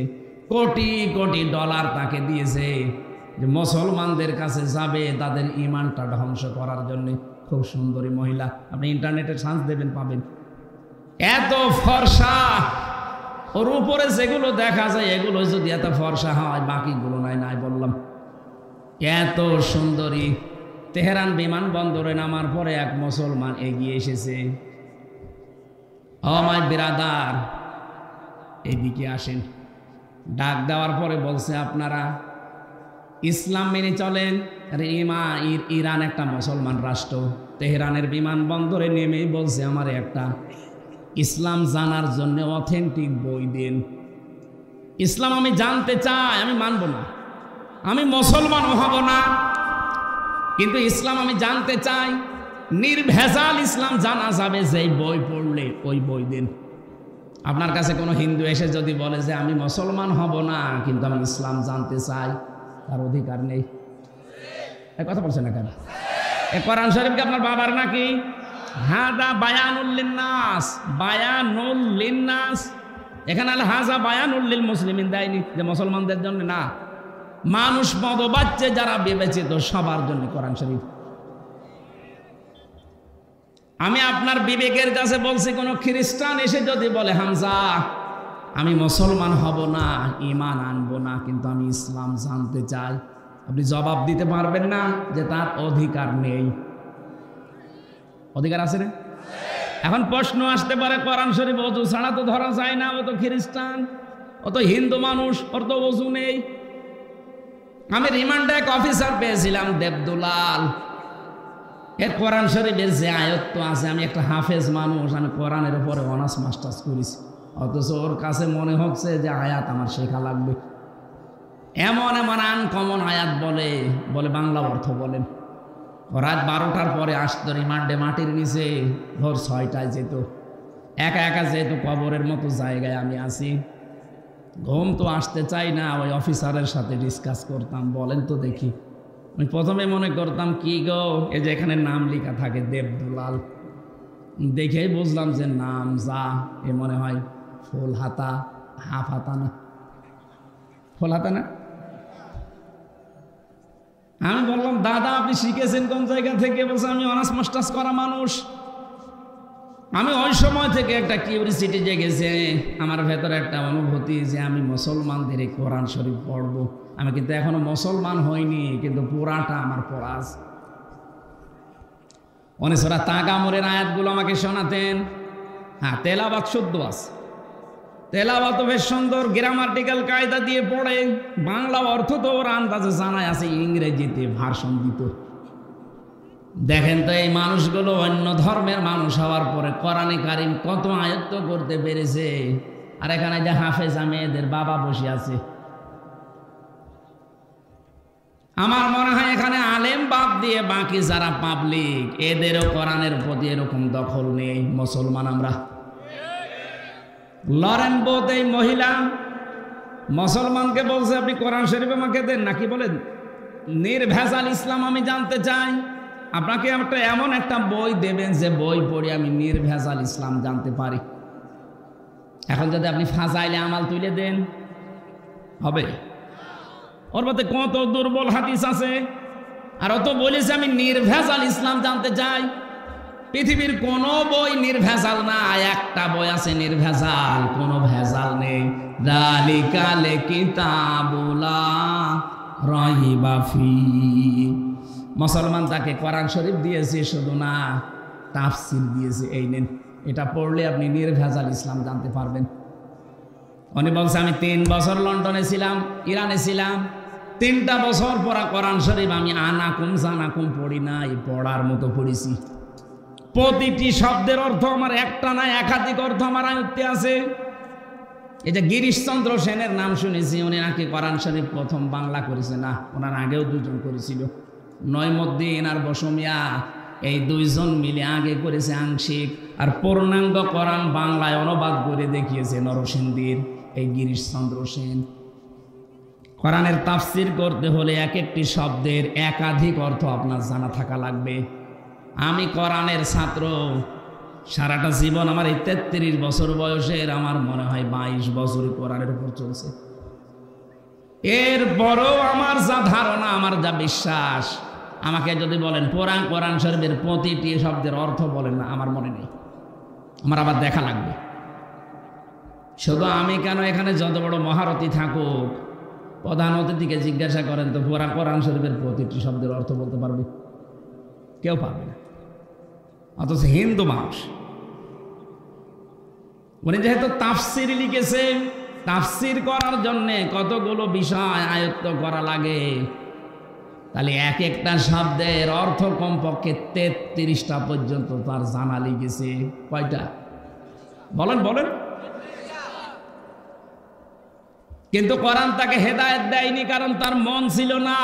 কোটি কোটি ডলার তাকে দিয়েছে যে মুসলমানদের কাছে যাবে তাদের ঈমানটা ধ্বংস করার জন্য। খুব সুন্দরী মহিলা, আপনি ইন্টারনেটে সার্চ দেবেন, পাবেন। এত ফর্সা, ওর উপরে যেগুলো দেখা যায় এগুলো যদি এত ফর্সা হয়, বাকিগুলো নাই। নাই বললাম, এত সুন্দরী। তেহরান বিমানবন্দরে নামার পরে এক মুসলমান এগিয়ে এসেছে। ও মাই ব্রাদার, এদিকে আসেন। ডাক দেওয়ার পরে বলছে, আপনারা ইসলাম মেনে চলেন। আরে ইরান একটা মুসলমান রাষ্ট্র, তেহরানের বিমানবন্দরে নেমেই বলছে আমার একটা ইসলাম জানার জন্য অথেন্টিক বই দিন। ইসলাম আমি জানতে চাই, আমি মানব না, আমি মুসলমান হব না, কিন্তু ইসলাম আমি জানতে চাই। নির্ভেজাল ইসলাম জানা যাবে যেই বই পড়লে, ওই বই দিন। আপনার কাছে কোনো হিন্দু এসে যদি বলে যে আমি মুসলমান হব না কিন্তু আমি ইসলাম জানতে চাই, তার অধিকার নেই। এই কথা বলছে না কেন? এ কোরআন শরীফ কি আপনার বাবার নাকি? হাদা বায়ানুল লিন্নাস, বায়ানুল লিন্নাস। এখানে আল হাজা বায়ানুল লিল মুসলিমিন দেয়নি যে মুসলমানদের জন্য না, মানুষ মতবাচ্চে যারা বিবেচিত সবার জন্য কোরআন শরীফ। আমি আপনার বিবেকের কাছে বলছি, কোন খ্রিস্টান এসে যদি বলে হামজা আমি মুসলমান হব না, ঈমান আনবো না, কিন্তু আমি ইসলাম জানতে চাই, আপনি জবাব দিতে পারবেন না যে তার অধিকার নেই? অধিকার আছে না? এখন প্রশ্ন আসতে পারে কোরআন শরীফ ওযু ছাড়া তো ধরা যায় না, ও তো খ্রিস্টান, ও তো হিন্দু মানুষ, ওর তো ওযু নেই। আমি রিমান্ডে এক অফিসার পেয়েছিলাম দেবদুলাল, এর কোরআন শরীফের যে আয়াত আছে, আমি একটা হাফেজ মানুষ, আমি কোরআনের উপরে অনার্স মাস্টার্স করেছি, অথচ ওর কাছে মনে হচ্ছে যে আয়াত আমার শেখা লাগবে। এমন এমন আনকমন আয়াত বলে বলে বাংলা অর্থ বলেন। রাত 12টার পরে আসতো রিমান্ডে, মাটির নিচে ভোর 6টায় যেত, একা একা যেত, কবরের মতো জায়গায় আমি আছি, ঘুম তো আসতে চাই না, ওই অফিসারের সাথে ডিসকাস করতাম, বলেন তো দেখি। আমি প্রথমে মনে করতাম কি গো, এই যে এখানে নাম লেখা থাকে দেবদুলাল, দেখেই বুঝলাম যে নাম যা, এ মনে হয় ফুল হাতা, হাফ হাতা না, ফুল হাতা না। আমি বললাম দাদা আপনি শিখেছেন কোন জায়গা থেকে? বলছে আমি অনার্স মাস্টার্স করা মানুষ। আমি ওই সময় থেকে একটা কিউরিসিটি জেগেছে আমার ভেতরে, একটা অনুভূতি যে আমি মুসলমানদের এই কোরআন শরীফ পড়বো। আমি কিন্তু এখনো মুসলমান হইনি, কিন্তু পুরাটা আমার পড়া আছে। অনেক সূরা তাগামুরের আয়াতগুলো আমাকে শোনাতেন। হ্যাঁ, তেলাওয়াত শুদ্ধ আছে, তেলাওয়াত বেশ সুন্দর, গ্রামাটিক্যাল কায়দা দিয়ে পড়ে, বাংলা অর্থ তো ওর আন্দাজে জানাই আছে, ইংরেজিতে ভার্সন দিত। দেখেন তো এই মানুষগুলো অন্য ধর্মের মানুষ হওয়ার পরে কোরআনে কারিম কত আয়ত্ত করতে পেরেছে, আর এখানে যে হাফেজ মেয়েদের বাবা বসে আছে। আমার মনে হয় এখানে আলেম বাদ দিয়ে বাকি যারা পাবলিক, এদেরও কোরআনের প্রতি এরকম দখল নেই। মুসলমান আমরা। লরেন বোধ এই মহিলা মুসলমানকে বলছে আপনি কোরআন শরীফ আমাকে দেন, নাকি বলেন নির্ভেজাল ইসলাম আমি জানতে চাই। আপনাকে একটা এমন একটা বই দেবেন যে বই পড়ে আমি নির্ভেজাল ইসলাম জানতে পারি। এখন যদি আপনি ফাজাইলে আমাল তুলে দেন, হবে? ওর মধ্যে কত দুর্বল হাদিস আছে, আর অত বলেছে আমি নির্ভেজাল ইসলাম জানতে চাই। পৃথিবীর কোনো বই নির্ভেজাল না, একটা বই আছে নির্ভেজাল, কোনো ভেজাল নেই। যালিকাল কিতাবুলা রাইবা ফীহি। মুসলমান তাকে কোরআন শরীফ দিয়েছে, শুধু না তাফসীর দিয়েছে, এই নেন, এটা পড়লে আপনি নির্ভেজাল ইসলাম জানতে পারবেন। উনি বলছে আমি 3 বছর লন্ডনে ছিলাম, ইরানে ছিলাম, 3টা বছর পড়া কোরআন শরীফ আমি আনাকুম জানাকুম পড়ি নাই, পড়ার মতো পড়েছি। প্রতিটি শব্দের অর্থ আমার একটা না একাধিক অর্থ আমার আয়ত্তে আছে। এই যে গিরিশচন্দ্র সেনের নাম শুনেছি, উনি নাকি কোরআন শরীফ প্রথম বাংলা করেছে, না ওনার আগেও 2 জন করেছিল, নইমুদ্দিন আর বসমিয়া, এই 2 জন মিলে আগে করেছে আংশিক, আর পূর্ণাঙ্গ কোরআন বাংলায় অনুবাদ করে দেখিয়েছে নরসিংদীর এই গিরিশচন্দ্র সেন। কোরআনের তাফসীর করতে হলে এক একটি শব্দের একাধিক অর্থ আপনার জানা থাকা লাগবে। আমি কোরআনের ছাত্র, সারাটা জীবন আমার এই 33 বছর বয়সের, আমার মনে হয় 22 বছর কোরআনের উপর চলছে। এরপরও আমার যা ধারণা, আমার যা বিশ্বাস, আমাকে যদি বলেন কোরআন শরীফের প্রতিটি শব্দের অর্থ বলেন না, আমার মনে নেই, আমার আবার দেখা লাগবে। শুধু আমি কেন, এখানে যত বড় মহারথী থাকুক, প্রধান অতিথিকে জিজ্ঞাসা করেন তো কোরআন শরীফের প্রতিটি শব্দের অর্থ বলতে পারবে? কেউ পারবে না। অথচ হিন্দু মানুষ, উনি যেহেতু তাফসীর লিখেছে, তাফসীর করার জন্য কতগুলো বিষয় আয়ত্ত করা লাগে, তাহলে এক একটা শব্দের অর্থ কমপক্ষে 33টা পর্যন্ত তার জানা লেগেছে। কয়টা বলেন বলেন? কিন্তু কোরআন তাকে হেদায়েত দেয়নি, কারণ তার মন ছিল না।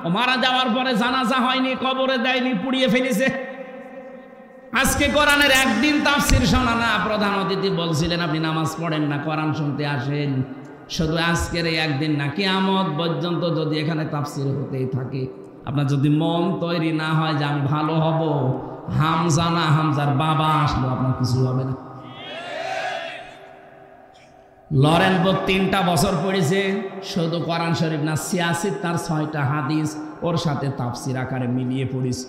ও মারা যাওয়ার পরে জানাজা হয়নি, কবরে দেয়নি, পুড়িয়ে ফেলেছে। আজকে কোরআনের একদিন তাফসির শোনা না। প্রধান অতিথি বলছিলেন আপনি নামাজ পড়েন না, কোরআন শুনতে আসেন। শুধু আজকের এই একদিন না, কিয়ামত পর্যন্ত যদি এখানে তাফসির হতেই থাকে, আপনার যদি মন তৈরি না হয় যে আমি ভালো হব, হামজা না হামজার বাবা আসলো, আপনার কিছু হবে না। লরেন বুক 3টা বছর পড়েছে, শুধু কোরআন শরীফ না, 86 তার 6টা হাদিস ওর সাথে তাফসির আকারে মিলিয়ে পড়েছে।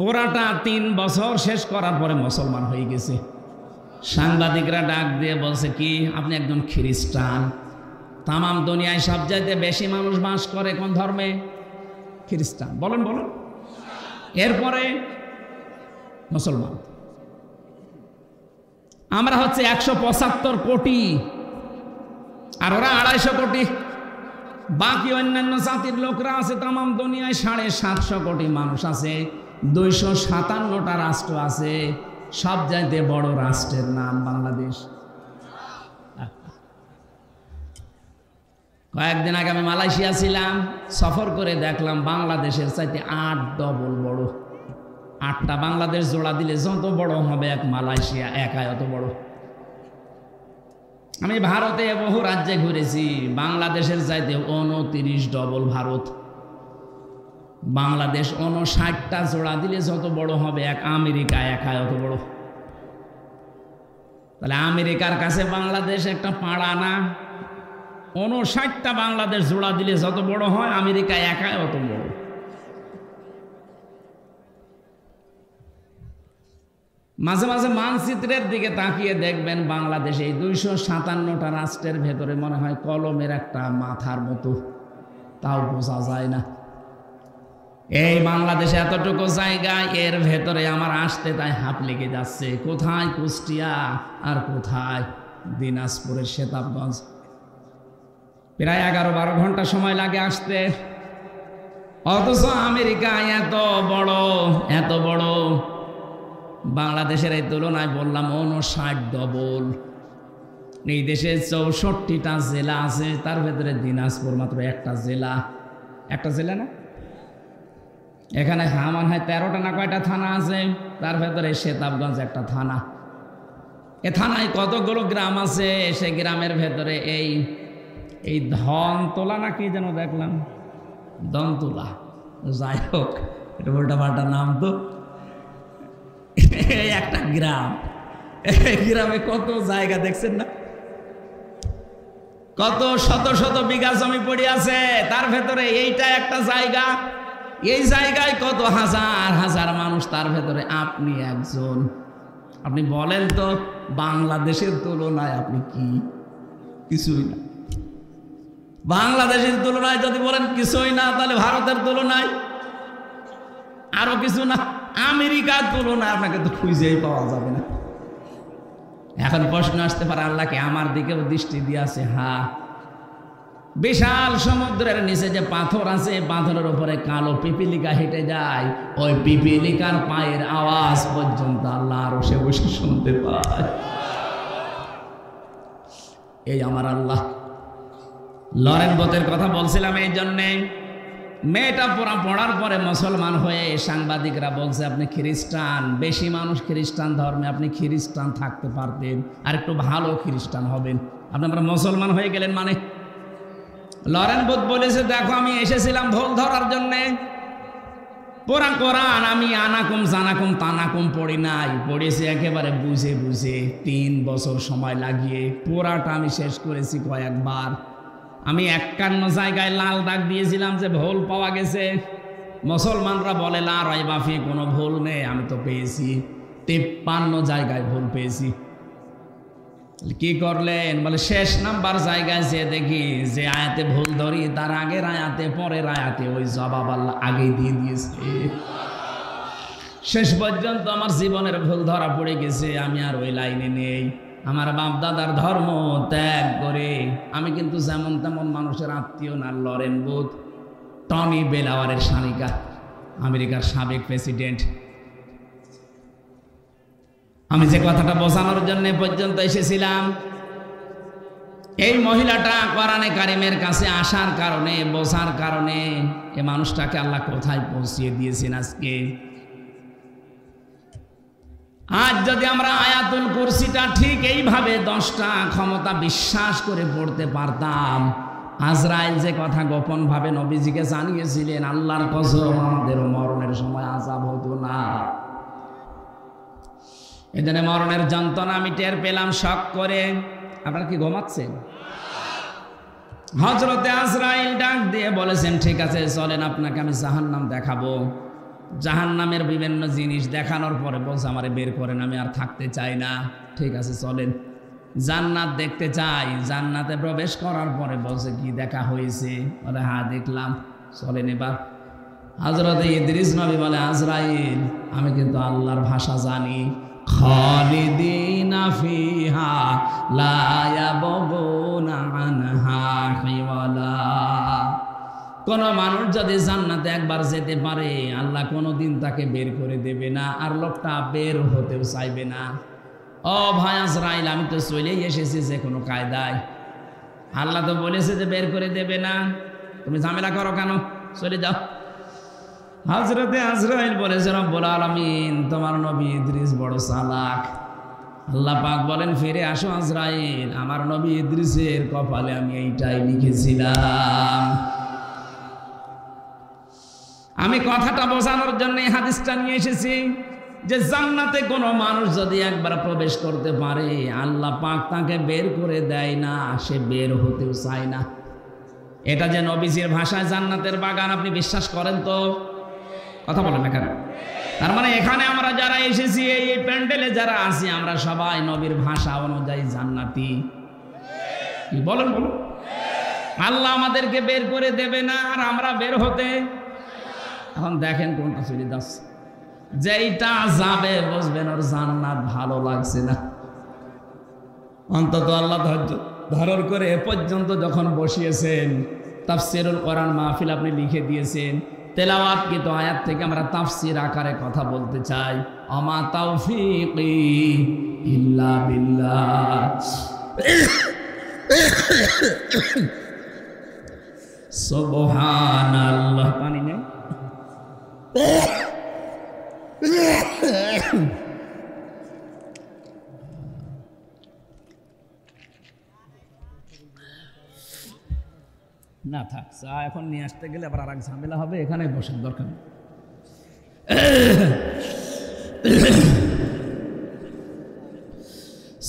ওরাটা 3 বছর শেষ করার পরে মুসলমান হয়ে গেছে। সাংবাদিকরা ডাক দিয়ে বলছে কি, আপনি একজন খ্রিস্টান। তামাম দুনিয়ায় সবচাইতে বেশি মানুষ বাস করে কোন ধর্মে? খ্রিস্টান। বলেন বলেন। এরপরে মুসলমান। আমরা হচ্ছে 175 কোটি, আর ওরা 250 কোটি। বাকি অন্যান্য জাতির লোকরা আছে তামাম দুনিয়ায় 750 কোটি মানুষ আছে। 257টা রাষ্ট্র আছে। সব চাইতে বড় রাষ্ট্রের নাম বাংলাদেশ। কয়েকদিন আগে আমি মালয়েশিয়া ছিলাম, সফর করে দেখলাম বাংলাদেশের চাইতে 8 ডবল বড়। 8টা বাংলাদেশ জোড়া দিলে যত বড় হবে এক মালয়েশিয়া একাই অত বড়। আমি ভারতে বহু রাজ্যে ঘুরেছি, বাংলাদেশের চাইতে 29 ডবল ভারত। বাংলাদেশ 59টা জোড়া দিলে যত বড় হবে এক আমেরিকা একাই অত বড়। তাহলে আমেরিকার কাছে বাংলাদেশ একটা পাড়া না? 59টা বাংলাদেশ জোড়া দিলে যত বড় হয় আমেরিকা একাই অত বড়। মাঝে মাঝে মানচিত্রের দিকে তাকিয়ে দেখবেন বাংলাদেশ এই 257টা রাষ্ট্রের ভেতরে মনে হয় কলমের একটা মাথার মতো, তাও বোঝা যায় না। এই বাংলাদেশে এতটুকু জায়গা, এর ভেতরে আমার আসতে তাই হাত লেগে যাচ্ছে। কোথায় কুষ্টিয়া আর কোথায় দিনাজপুরের সেতাবগঞ্জ। প্রায় 11-12 ঘন্টা সময় লাগে আসতে। অথচ আমেরিকা এত বড়, বাংলাদেশের এই তুলনায় বললাম 59 ডবল। এই দেশে 64টা জেলা আছে, তার ভেতরে দিনাজপুর মাত্র একটা জেলা। একটা জেলা না? এখানে হামান হয় 13টা না কয়টা থানা আছে, তার ভেতরে সেতাবগঞ্জ একটা থানা। এ থানায় কতগুলো গ্রাম আছে, সে গ্রামের ভেতরে এই ধনতলা না কি যেন দেখলাম, দনতলা, যাই হোক এটা উল্টা পাল্টা নাম। তো এই একটা গ্রাম, গ্রামে কত জায়গা দেখছেন না? কত শত শত বিঘা জমি পড়ে আছে, তার ভেতরে এইটা একটা জায়গা। এই জায়গায় কত হাজার হাজার মানুষ, তার ভেতরে আপনি একজন। আপনি বলেন তো বাংলাদেশের তুলনায় আপনি কি? কিছুই না। বাংলাদেশের তুলনায় যদি বলেন কিছুই না, তাহলে ভারতের তুলনায় আরো কিছু না। আমেরিকার তুলনায় আপনাকে তো খুঁজেই পাওয়া যাবে না। এখন প্রশ্ন আসতে পারে, আল্লাহকে আমার দিকেও দৃষ্টি দিয়েছে? হ্যাঁ, বিশাল সমুদ্রের নিচে যে পাথর আছে, পাথরের উপরে কালো পিপিলিকা হেঁটে যায়, ওই পিপিলিকার পায়ের আওয়াজ পর্যন্ত আল্লাহ আরো সে বসে শুনতে পায়। এই আমার আল্লাহ। লরেন বোতের কথা বলছিলাম এই জন্যে, মেয়েটা পড়ার পরে মুসলমান হয়ে সাংবাদিকরা বলছে আপনি খ্রিস্টান, বেশি মানুষ খ্রিস্টান ধর্মে, আপনি খ্রিস্টান থাকতে পারতেন, আর একটু ভালো খ্রিস্টান হবেন। আপনারা মুসলমান হয়ে গেলেন মানে? লরেন বুথ বলেছে, দেখো আমি এসেছিলাম ভুল ধরার জন্যে। পুরা কোরআন আমি আনাকুম জানাকুম তানাকুম পড়ি নাই, পড়েছি একেবারে বুঝে বুঝে। 3 বছর সময় লাগিয়ে পুরাটা আমি শেষ করেছি কয়েকবার। আমি 51 জায়গায় লাল দাগ দিয়েছিলাম যে ভুল পাওয়া গেছে। মুসলমানরা বলে লা রাইবা ফি, কোনো ভুল নেই। আমি তো পেয়েছি 53 জায়গায় ভুল পেয়েছি। কি করলেন? বলে শেষ নাম্বার জায়গায় যে দেখি যে আয়াতে ভুল ধরি, তার আগের আয়াতে পরের আয়াতে ওই জবাব আল্লাহ আগেই দিয়ে দিয়েছে। শেষ পর্যন্ত আমার জীবনের ভুল ধরা পড়ে গেছে, আমি আর ওই লাইনে নেই। আমার বাপ দাদার ধর্ম ত্যাগ করে আমি কিন্তু যেমন তেমন মানুষের আত্মীয় না। লরেন বুথ টনি বেলাওয়ারের শালিকা, আমেরিকার সাবেক প্রেসিডেন্ট। আমি যে কথাটা বোঝানোর জন্য পর্যন্ত এসেছিলাম, এই মহিলাটা কোরআনে কারিমের কাছে আসার কারণে, বোঝার কারণে এই মানুষটাকে আল্লাহ কোথায় পৌঁছিয়ে দিয়েছেন আজকে। আজ যদি আমরা আয়াতুল কুরসিটা ঠিক এইভাবে 10টা ক্ষমতা বিশ্বাস করে পড়তে পারতাম, আজরাইল যে কথা গোপন ভাবে নবীজিকে জানিয়েছিলেন, আল্লাহর কসম আমাদের মরণের সময় আযাব হতো না। এজন্য মরণের যন্ত্রণা আমি টের পেলাম শক করে। আপনারা কি ঘুমাচ্ছেন? হযরতে আজরাইল ডাক দিয়ে বলেছেন, ঠিক আছে চলেন, আপনাকে আমি জাহান্নাম দেখাবো। জাহান্নামের বিভিন্ন জিনিস দেখানোর পরে বলছে, আমারে বের করেন, আমি আর থাকতে চাই না। ঠিক আছে চলেন। জান্নাত দেখতে চাই। জান্নাতে প্রবেশ করার পরে বলছে, কি দেখা হয়েছে? বলে, হ্যাঁ দেখলাম। চলেন এবার। হযরতে ইদ্রিস নবী বলে, আজরাইল আমি কিন্তু আল্লাহর ভাষা জানি। খালিদিনা ফিহা লা ইয়াবগুনা আনহা হিওয়ালা। কোন মানুষ যদি জান্নাতে একবার যেতে পারে, আল্লাহ কোনোদিন তাকে বের করে দেবে না, আর লোকটা বের হতেও চাইবে না। ও ভাই আজরাইল, আমি তো চলেই এসেছি যে কোনো কায়দায়। আল্লাহ তো বলেছে যে বের করে দেবে না, তুমি ঝামেলা করো কেন? চলে যাও। হযরতে আজরাইল বলেছে, রব্বুল আলামিন তোমার নবী ইদ্রিস বড় চালাক। আল্লাহ পাক বলেন, ফিরে আসো আজরাইল, আমার নবী ইদ্রিসের কপালে আমি এইটাই লিখেছিলাম। আমি কথাটা বোঝানোর জন্য এই হাদিসটা নিয়ে এসেছি যে জান্নাতে কোনো মানুষ যদি একবার প্রবেশ করতে পারে, আল্লাহ পাক তাকে বের করে দেয় না, সে বের হতেও চায় না। এটা যে নবীজির ভাষায় জান্নাতের বাগান, আপনি বিশ্বাস করেন তো? কথা বলেন না কেন? তার মানে এখানে আমরা যারা এসেছি, এই প্যান্ডেলে যারা আছি, আমরা সবাই নবীর ভাষা অনুযায়ী জান্নাতি। কি বলেন? বলুন। আল্লাহ আমাদেরকে বের করে দেবে না, আর আমরা বের হতে। এখন দেখেন কোনটা চলে যাচ্ছে। যেইটা যাবে বুঝবেন ওর জান্নাত ভালো লাগছে না। অন্তত আল্লাহ ধৈর্য ধারণ করে এ পর্যন্ত যখন বসিয়েছেন, তাফসীরুল কোরআন মাহফিল আপনি লিখে দিয়েছেন, তেলাওয়াতকৃত আয়াত থেকে আমরা তাফসীর আকারে কথা বলতে চাই। আমা তাওফীকি ইল্লা বিল্লাহ। সুবহানাল্লাহ। পানি নেই? না থাক, চা এখন নিয়ে আসতে গেলে আবার আর এক ঝামেলা হবে। এখানে বসার দরকার নেই।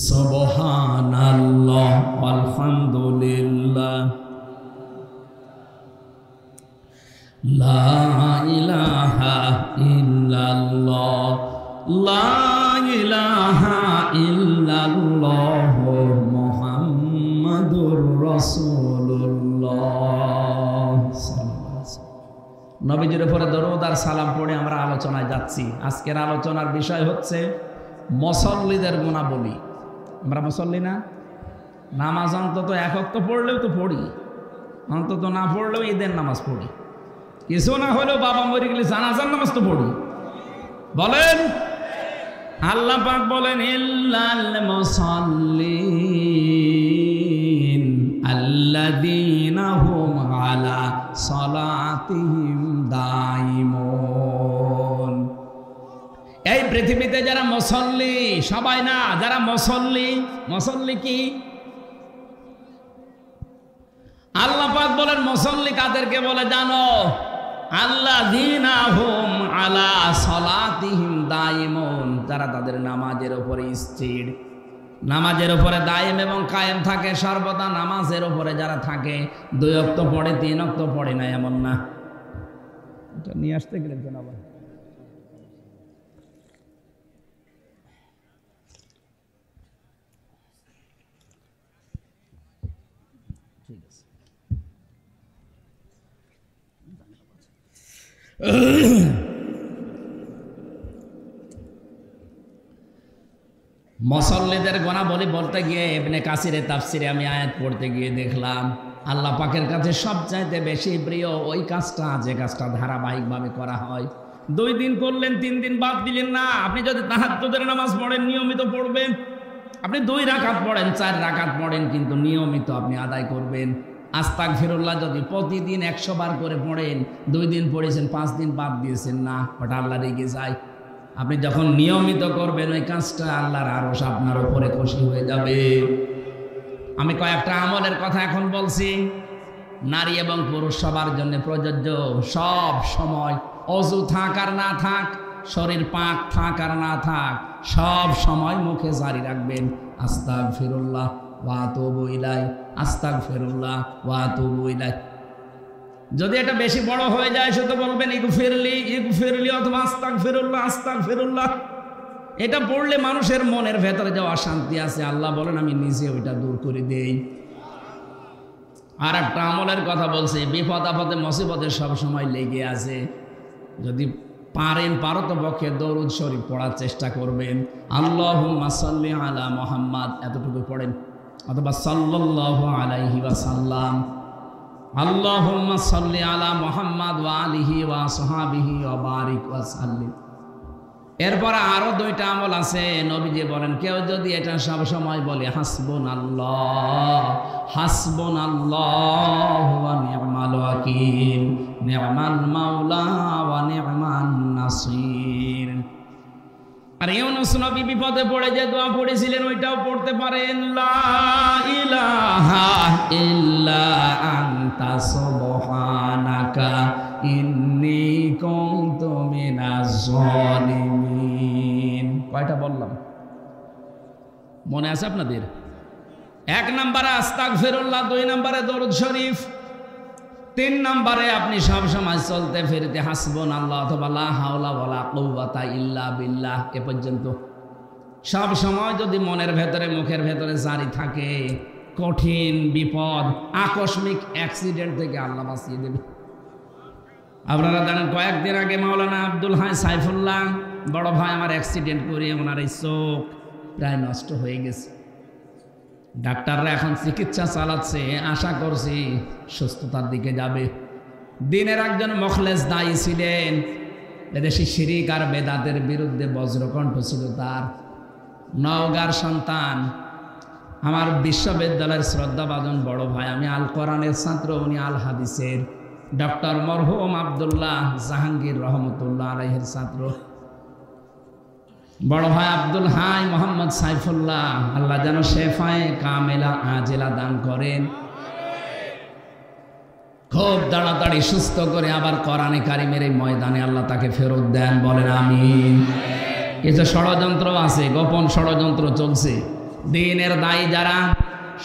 সুবহানাল্লাহ আলহামদুলিল্লাহ লা ইলাহা ইল্লাল্লাহ লা ইলাহা ইল্লাল্লাহ মুহাম্মাদুর রাসূলুল্লাহ। নবীজির উপরে দরুদ আর সালাম পড়ে আমরা আলোচনায় যাচ্ছি। আজকের আলোচনার বিষয় হচ্ছে মুসল্লিদের গুণাবলী। আমরা মুসল্লি না? নামাজ অন্তত এক ওয়াক্ত পড়লেও তো পড়ি, অন্তত না পড়লেও ঈদের নামাজ পড়ি, কিছু না হলেও বাবা মরে গেলে জানাজার নামাজ তো পড়ি। বলেন, আল্লাহ পাক বলেন, ইল্লাল মুসাল্লিন আল্লাযীনা হুম আলা সালাতিহিম দাইমুন। এই পৃথিবীতে যারা মুসল্লি, সবাই না, যারা মুসল্লি। মুসল্লি কি? আল্লাহ পাক বলেন মুসল্লি কাদেরকে বলে জানো? আল্লাযীনা হুম আলা সালাতিহিম দাইমুন, যারা তাদের নামাজের উপরে স্থির, নামাজের উপরে দায়েম এবং কায়েম থাকে, সর্বদা নামাজের উপরে যারা থাকে। 2 ওয়াক্ত পড়ে, 3 ওয়াক্ত পড়ে না এমন না। এটা নিয়ে আসতে গেলেন কেন আবার? ঠিক আছে। মুসল্লিদের গুনাহ বলতে গিয়ে ইবনে কাসিরের তাফসিরে আমি আয়াত পড়তে গিয়ে দেখলাম আল্লাহ পাকের কাছে সবচাইতে বেশি প্রিয় ওই কাজটা যে কাজটা ধারাবাহিকভাবে করা হয়। 2 দিন করলেন, 3 দিন বাদ দিলেন না। আপনি যদি তাহাজ্জুদের নামাজ পড়েন, নিয়মিত পড়বেন। আপনি 2 রাকাত পড়েন, 4 রাকাত পড়েন, কিন্তু নিয়মিত আপনি আদায় করবেন। আস্তাগফিরুল্লাহ যদি প্রতিদিন 100 বার করে পড়েন, 2 দিন পড়েছেন, 5 দিন বাদ দিয়েছেন না, ওটা আল্লাহ রেগে যায়। আপনি যখন নিয়মিত করবেন ওই কাজটা, আল্লাহর আরশ আপনার উপরে খুশি হয়ে যাবে। আমি কয়েকটা আমলের কথা এখন বলছি, নারী এবং পুরুষ সবার জন্য প্রযোজ্য। সব সময় অজু থাক আর না থাক, শরীর পাক থাক আর না থাক, সব সময় মুখে জারি রাখবেন আস্তাগফিরুল্লাহ ওয়া আতুবু ইলাইহি, আস্তাগফিরুল্লাহ ওয়া আতুবু ইলাইহি। যদি এটা বেশি বড় হয়ে যায় শুধু বলবেন ইগফিরলি ইগফিরলি অথবা আস্তাগফিরুল্লাহ আস্তাগফিরুল্লাহ। এটা পড়লে মানুষের মনের ভেতরে যে অশান্তি আছে, আল্লাহ বলেন আমি নিজে ওইটা দূর করে দেই। আর একটা আমলের কথা বলছি, বিপদ আপদে মুসিবতে সব সময় লেগে আছে। যদি পারেন, পারতপক্ষে দরুদ শরীফ পড়ার চেষ্টা করবেন। আল্লাহুম্মা সাল্লি আলা মুহাম্মাদ এতটুকু পড়েন, অথবা সাল্লাল্লাহু আলাইহি ওয়াসাল্লাম। আল্লাহুম্মা সাল্লি আলা মুহাম্মাদ ওয়া আলিহি ওয়া আসহাবিহি ওয়া বারিক ওয়া সাল্লিম। এরপর আরো 2টা আমল আছে। নবীজি বলেন, কেউ যদি এটা সব সময় বলে হাসবুনাল্লাহ হাসবুনাল্লাহু ওয়া নি'মাল ওয়াকিল, নি'মাল মাওলা ওয়া নি'মান নাসির। আর ইউনূস নবী বিপদে পড়ে যে দোয়া পড়েছিলেন ওইটাও পড়তে পারেন, লা ইলাহা ইল্লা আনতা সুবহানাকা ইন্নী কুনতু মিনাজ জালিমিন। কয়টা বললাম মনে আছে আপনাদের? 1 নম্বরে আস্তাগফিরুল্লাহ, 2 নম্বরে দরুদ শরীফ, 3 নম্বরে আপনি সব সময় চলতে ফিরতে হাসবুনাল্লাহ অথবা লা হাওলা ওয়ালা কুওয়াতা ইল্লা বিল্লাহ এ পর্যন্ত। সব সময় যদি মনের ভেতরে মুখের ভেতরে জারি থাকে, কঠিন বিপদ আকস্মিক অ্যাক্সিডেন্ট থেকে আল্লাহ বাঁচিয়ে দেবে। আপনারা জানেন কয়েকদিন আগে মাওলানা আব্দুল হাই সাইফুল্লাহ বড় ভাই আমার অ্যাক্সিডেন্ট করে ওনার এই চোখ প্রায় নষ্ট হয়ে গেছে। ডাক্তাররা এখন চিকিৎসা চালাচ্ছে, আশা করছি সুস্থতার দিকে যাবে। দিনের একজন মুখলেস দায়ী ছিলেন, এদেশে শিরিক আর বেদাতের বিরুদ্ধে বজ্রকণ্ঠ ছিল তার। নওগাঁর সন্তান, আমার বিশ্ববিদ্যালয়ের শ্রদ্ধাভাজন বড় ভাই। আমি আল কোরআনের ছাত্র, উনি আল হাদিসের। ডক্টর মরহুম আব্দুল্লাহ জাহাঙ্গীর রহমতুল্লাহ আলাইহির ছাত্র। বড় ভাই আব্দুল হাই মোহাম্মদ সাইফুল্লাহ, আল্লাহ যেন শেফায়ে কামেলা আজেলা দান করেন। খুব তাড়াতাড়ি সুস্থ করে আবার কোরআনে কারিমের এই ময়দানে আল্লাহ তাকে ফেরত দেন, বলেন আমিন। কিছু ষড়যন্ত্র আছে, গোপন ষড়যন্ত্র চলছে। দ্বীনের দায়ী যারা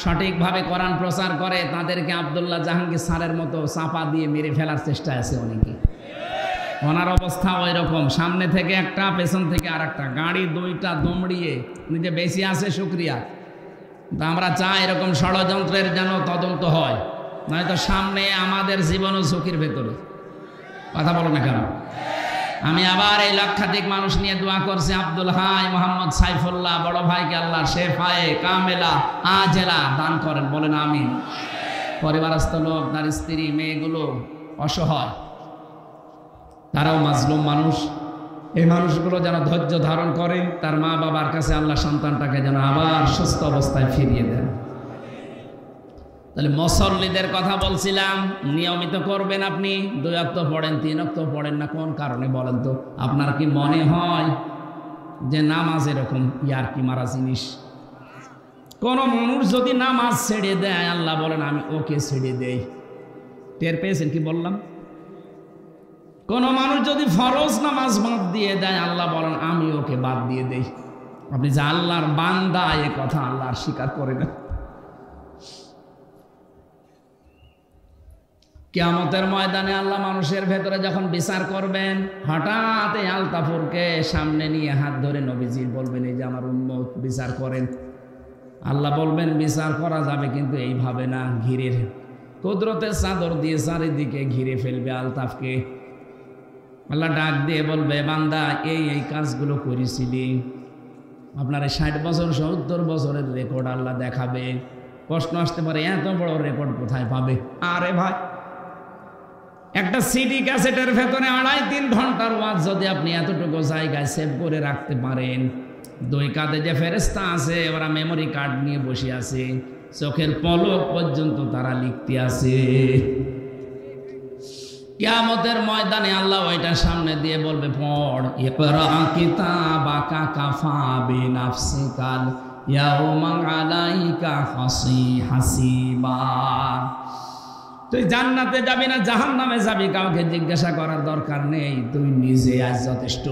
সঠিকভাবে কোরআন প্রচার করে তাদেরকে আব্দুল্লাহ জাহাঙ্গীর স্যারের মতো চাপা দিয়ে মেরে ফেলার চেষ্টা আছে অনেকে। ওনার অবস্থা ওই রকম, সামনে থেকে একটা, পেছন থেকে আর একটা, গাড়ি 2টা দমড়িয়ে নিজে বেশি আছে শুকরিয়া। তা আমরা চাই এরকম ষড়যন্ত্রের যেন তদন্ত হয়, নয়তো সামনে আমাদের জীবনও ঝুঁকির ভেতরে। কথা বলো না কেন? আমি আবার এই লক্ষাধিক মানুষ নিয়ে দোয়া করছি। আব্দুল হাই মোহাম্মদ সাইফুল্লাহ বড় ভাইকে আল্লাহ শেফায়ে কামেলা আজেলা দান করেন, বলেন আমিন। পরিবারস্থ লোক, তার স্ত্রী, মেয়েগুলো অসহায়, তারাও মাজলুম মানুষ। এই মানুষগুলো যেন ধৈর্য ধারণ করে, তার মা বাবার কাছে আল্লাহ সন্তানটাকে যেন আবার সুস্থ অবস্থায় ফিরিয়ে দেন। তাহলে মুসল্লিদের কথা বলছিলাম, নিয়মিত করবেন। আপনি 2 ওয়াক্ত পড়েন, 3 ওয়াক্ত পড়েন না, কোন কারণে বলেন তো? আপনার কি মনে হয় যে নামাজ এরকম ইয়ারকি মারা জিনিস? কোন মানুষ যদি নামাজ ছেড়ে দেয়, আল্লাহ বলেন আমি ওকে ছেড়ে দেই। টের পেয়েছেন কি বললাম? কোন মানুষ যদি ফরজ নামাজ বাদ দিয়ে দেয়, আল্লাহ বলেন আমি ওকে বাদ দিয়ে দেই। আপনি যে আল্লাহর বান্দা, এ কথা আল্লাহ স্বীকার করে না। কিয়ামতের ময়দানে আল্লাহ মানুষের ভেতরে যখন বিচার করবেন, হঠাৎ এই আলতাফুরকে সামনে নিয়ে হাত ধরে নবীজি বলবেন, এই যে আমার উম্মত বিচার করেন। আল্লাহ বলবেন বিচার করা যাবে, কিন্তু এইভাবে না, ঘিরে কুদরতের চাদর দিয়ে চারিদিকে ঘিরে ফেলবে আলতাফকে। আল্লাহ ডাক দিয়ে বলবে, বান্দা এই কাজগুলো করেছিলি। আপনার 60 বছর 70 বছরের রেকর্ড আল্লাহ দেখাবে। প্রশ্ন আসতে পারে এত বড় রেকর্ড কোথায় পাবে? আরে ভাই, একটা সিডি ক্যাসেটের ভেতরে 2.5-3 ঘন্টার ওয়াজ যদি আপনি এতটুকু জায়গায় সেভ করে রাখতে পারেন, 2 কাঁধে যে ফেরেশতা আছে ওরা মেমোরি কার্ড নিয়ে বসে আছে, চোখের পলক পর্যন্ত তারা লিখতে আছে। কিয়ামতের ময়দানে আল্লাহ ওইটা সামনে দিয়ে বলবে, পড়, ইকরা কিতাবাকা কাফা বিনাফসিকাল ইয়াউমা আলাইকা হাসিবা। তুই জান্নাতে যাবি না জাহান্নামে যাবি কাউকে জিজ্ঞাসা করার দরকার নেই, তুই নিজে আজ যথেষ্ট।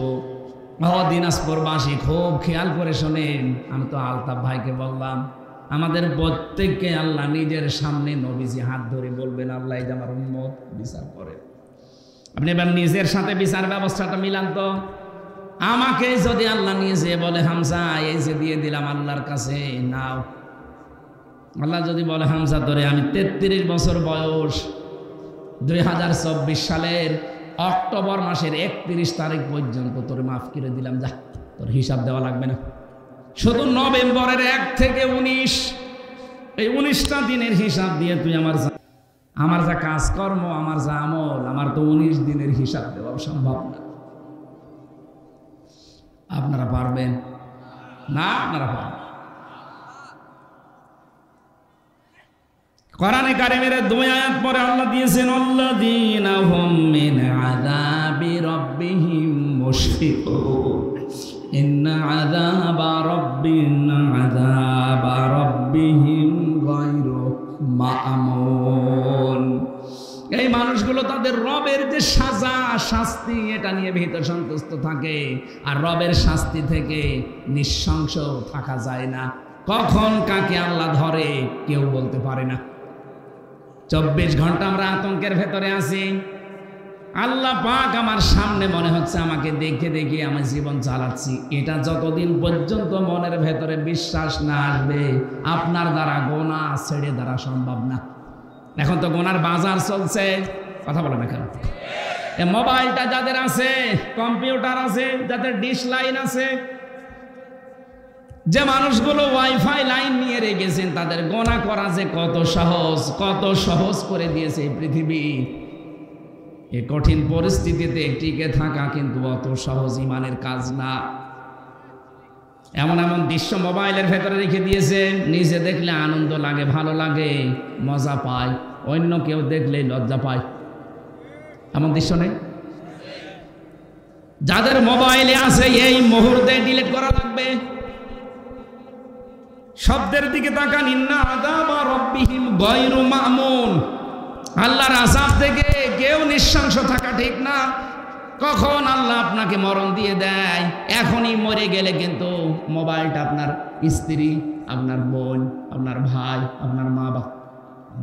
দিনাজপুরবাসী খুব খেয়াল করে শোনেন, আমি তো আলতাফ ভাইকে বললাম, আমাদের প্রত্যেককে আল্লাহ নিজের সামনে নবীজি হাত ধরে বলবেন, আল্লাহ এই যে আমার উম্মত, বিচার করে। আপনি এবার নিজের সাথে বিচার ব্যবস্থাটা মিলান তো। আমাকে যদি আল্লাহ নিজে বলে, হামজা এই যে দিয়ে দিলাম আল্লাহর কাছে নাও, আল্লাহ যদি বলে, হামজা তোরে আমি 33 বছর বয়স 2024 সালের অক্টোবর মাসের 31 তারিখ পর্যন্ত তোরে মাফ করে দিলাম, যা তোর হিসাব দেওয়া লাগবে না, শুধু নভেম্বরের 1 থেকে 19 এই 19টা দিনের হিসাব দিয়ে তুই আমার যা কাজকর্ম, আমার যা আমল, আমার তো 19 দিনের হিসাব দেওয়া সম্ভব না। আপনারা পারবেন না? আপনারা পারবেন? কোরআনে কারিমের 2 আয়াত পরে আল্লাহ দিয়েছেন, আল্লাযীনা হুম মিন আযাবি রাব্বিহিম মুশফিকুন ইন্না আযাবা রাব্বিহিম গায়রু মা'মুন। এই মানুষগুলো তাদের রবের যে সাজা শাস্তি এটা নিয়ে ভীত সন্তুষ্ট থাকে, আর রবের শাস্তি থেকে নিঃশংস থাকা যায় না। কখন কাকে আল্লাহ ধরে কেউ বলতে পারে না। 24 ঘন্টা আমরা আতঙ্কের ভেতরে আছি। আল্লাহ পাক আমার সামনে মনে হচ্ছে আমাকে দেখে দেখে আমার জীবন চালাচ্ছি, এটা যতদিন পর্যন্ত মনের ভেতরে বিশ্বাস না আসবে আপনার দ্বারা গোনা ছেড়ে দ্বারা সম্ভব না। এখন তো গোনার বাজার চলছে, কথা বলে না কেন? মোবাইলটা যাদের আছে, কম্পিউটার আছে, যাদের ডিশ লাইন আছে, যে মানুষগুলো ওয়াইফাই লাইন নিয়ে রেখেছেন, তাদের গোনা করা যে কত সহজ করে দিয়েছে এই পৃথিবী। এই কঠিন পরিস্থিতিতে টিকে থাকা কিন্তু অত সহজ ইমানের কাজ না। এমন এমন দৃশ্য মোবাইলের ভেতরে রেখে দিয়েছে, নিজে দেখলে আনন্দ লাগে, ভালো লাগে, মজা পায়, অন্য কেউ দেখলে লজ্জা পায়। এমন দৃশ্য নেই? যাদের মোবাইলে আছে এই মুহূর্তে ডিলিট করা লাগবে। শব্দের দিকে তাকান, ইন্না আযাবা রাব্বিহিম গায়রু মা'মুন। আল্লাহর আযাব থেকে কেউ নিঃশংস থাকা ঠিক না। কখন আল্লাহ আপনাকে মরণ দিয়ে দেয়, এখনই মরে গেলে কিন্তু মোবাইলটা আপনার স্ত্রী, আপনার বোন, আপনার ভাই, আপনার মা বাবা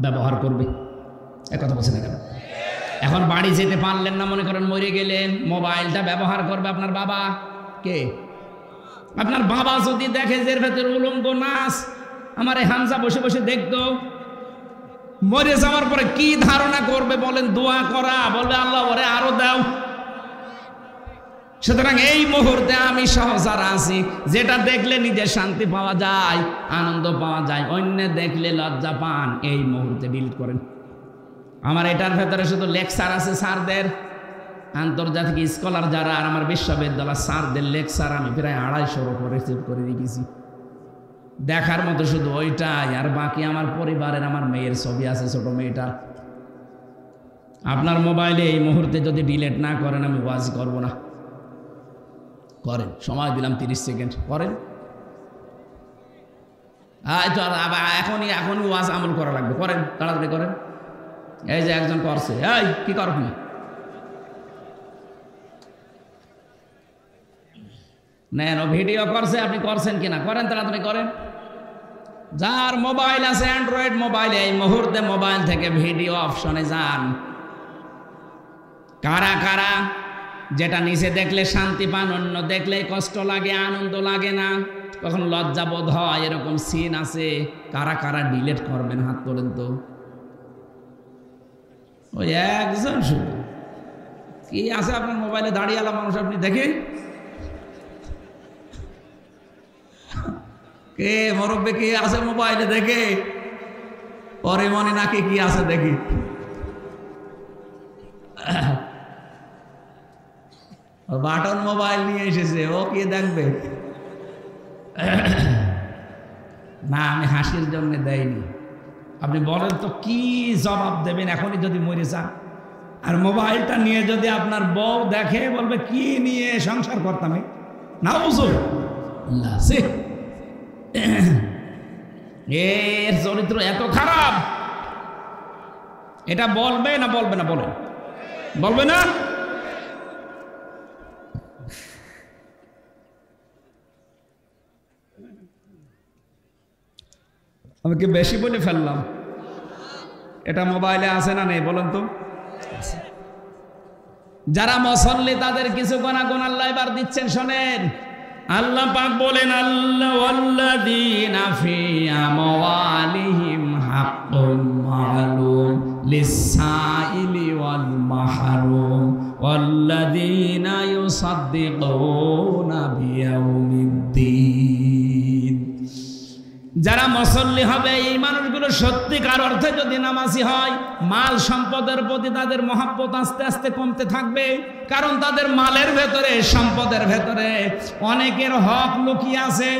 ব্যবহার করবে। একথা বলছে না কেন? এখন বাড়ি যেতে পারলেন না, মনে করেন মরে গেলেন, মোবাইলটা ব্যবহার করবে আপনার বাবা। কে? আপনার বাবা যদি দেখে যে এর ভেতরে উলঙ্গ নাচ, আমার এই হামজা বসে বসে দেখতো, মরে যাওয়ার পরে কি ধারণা করবে বলেন? দোয়া করা, বলবে আল্লাহ ওরে আরো দাও। সুতরাং এই মুহূর্তে আমি সহ যারা আছি, যেটা দেখলে নিজে শান্তি পাওয়া যায়, আনন্দ পাওয়া যায়, অন্য দেখলে লজ্জা পান, এই মুহূর্তে ডিলিট করেন। আমার এটার ভেতরে শুধু লেকচার আছে স্যারদের, আন্তর্জাতিক স্কলার যারা, আর আমার বিশ্ববিদ্যালয় স্যারদের লেকচার আমি প্রায় 250-র উপরে রিসিভ করে রেখেছি। দেখার মতো শুধু ওইটাই, আর বাকি আমার পরিবারের, আমার মেয়ের ছবি আছে, ছোট মেয়েটার। আপনার মোবাইলে এই মুহূর্তে যদি ডিলিট না করেন, আমি ওয়াজ করব না। করেন, সময় দিলাম 30 সেকেন্ড, করেন। এখনই ওয়াজ আমল করা লাগবে, করেন, তাড়াতাড়ি করেন। এই যে একজন করছে, এই কি কর আপনি? নেন, ভিডিও করছে, আপনি করছেন কিনা করেন, তাড়াতাড়ি করেন। যার মোবাইল আছে অ্যান্ড্রয়েড মোবাইল, এই মুহূর্তে মোবাইল থেকে ভিডিও অপশনে যান। কারা কারা যেটা নিচে দেখলে শান্তি পান, অন্য দেখলে কষ্ট লাগে, আনন্দ লাগে না, কখন লজ্জা বোধ হয়, এরকম সিন আছে? কারা কারা ডিলিট করবেন হাত তোলেন তো। ওই একজন শুধু। কি আছে আপনার মোবাইলে? দাঁড়িয়েলা মানুষ আপনি দেখেন? কে মুরব্বি কি আছে মোবাইলে? দেখে পরে মনে নাকি কি আছে দেখি। বাটন মোবাইল নিয়ে এসেছে, ও কি দেখবে? না, আমি হাসির জন্য দেয়নি। আপনি বলেন তো কি জবাব দেবেন এখনই যদি মরে যান? আর মোবাইলটা নিয়ে যদি আপনার বউ দেখে, বলবে কি নিয়ে সংসার করতাম না বুঝুন। এর চরিত্র এত খারাপ, এটা বলবে না বলবে না? বলেন, বলবে না? আমি কি বেশি বলে ফেললাম? এটা মোবাইলে আছে না নেই বলেন তো? যারা মুসল্লি তাদের কিছু গুনাহ আল্লাহ এবার দিচ্ছেন, শোনেন। আল্লাহ পাক বলেন, আল্লাহ ওয়াল্লাযীনা ফি আমওয়ালিহিম হাক্কুম মা'লুম লিস-সাইলি ওয়াল মাহরুম ওয়াল্লাযীনা ইউসাদ্দিকুনা বিয়াউমিদ্দিন। যারা মুসল্লি হবে এই মানুষগুলো সত্যিকার অর্থে যদি নামাজি হয়, মাল সম্পদের প্রতি তাদের মহব্বত আস্তে আস্তে কমতে থাকবে। কারণ তাদের মালের ভেতরে, সম্পদের ভেতরে অনেকের হক লুকিয়ে আছে।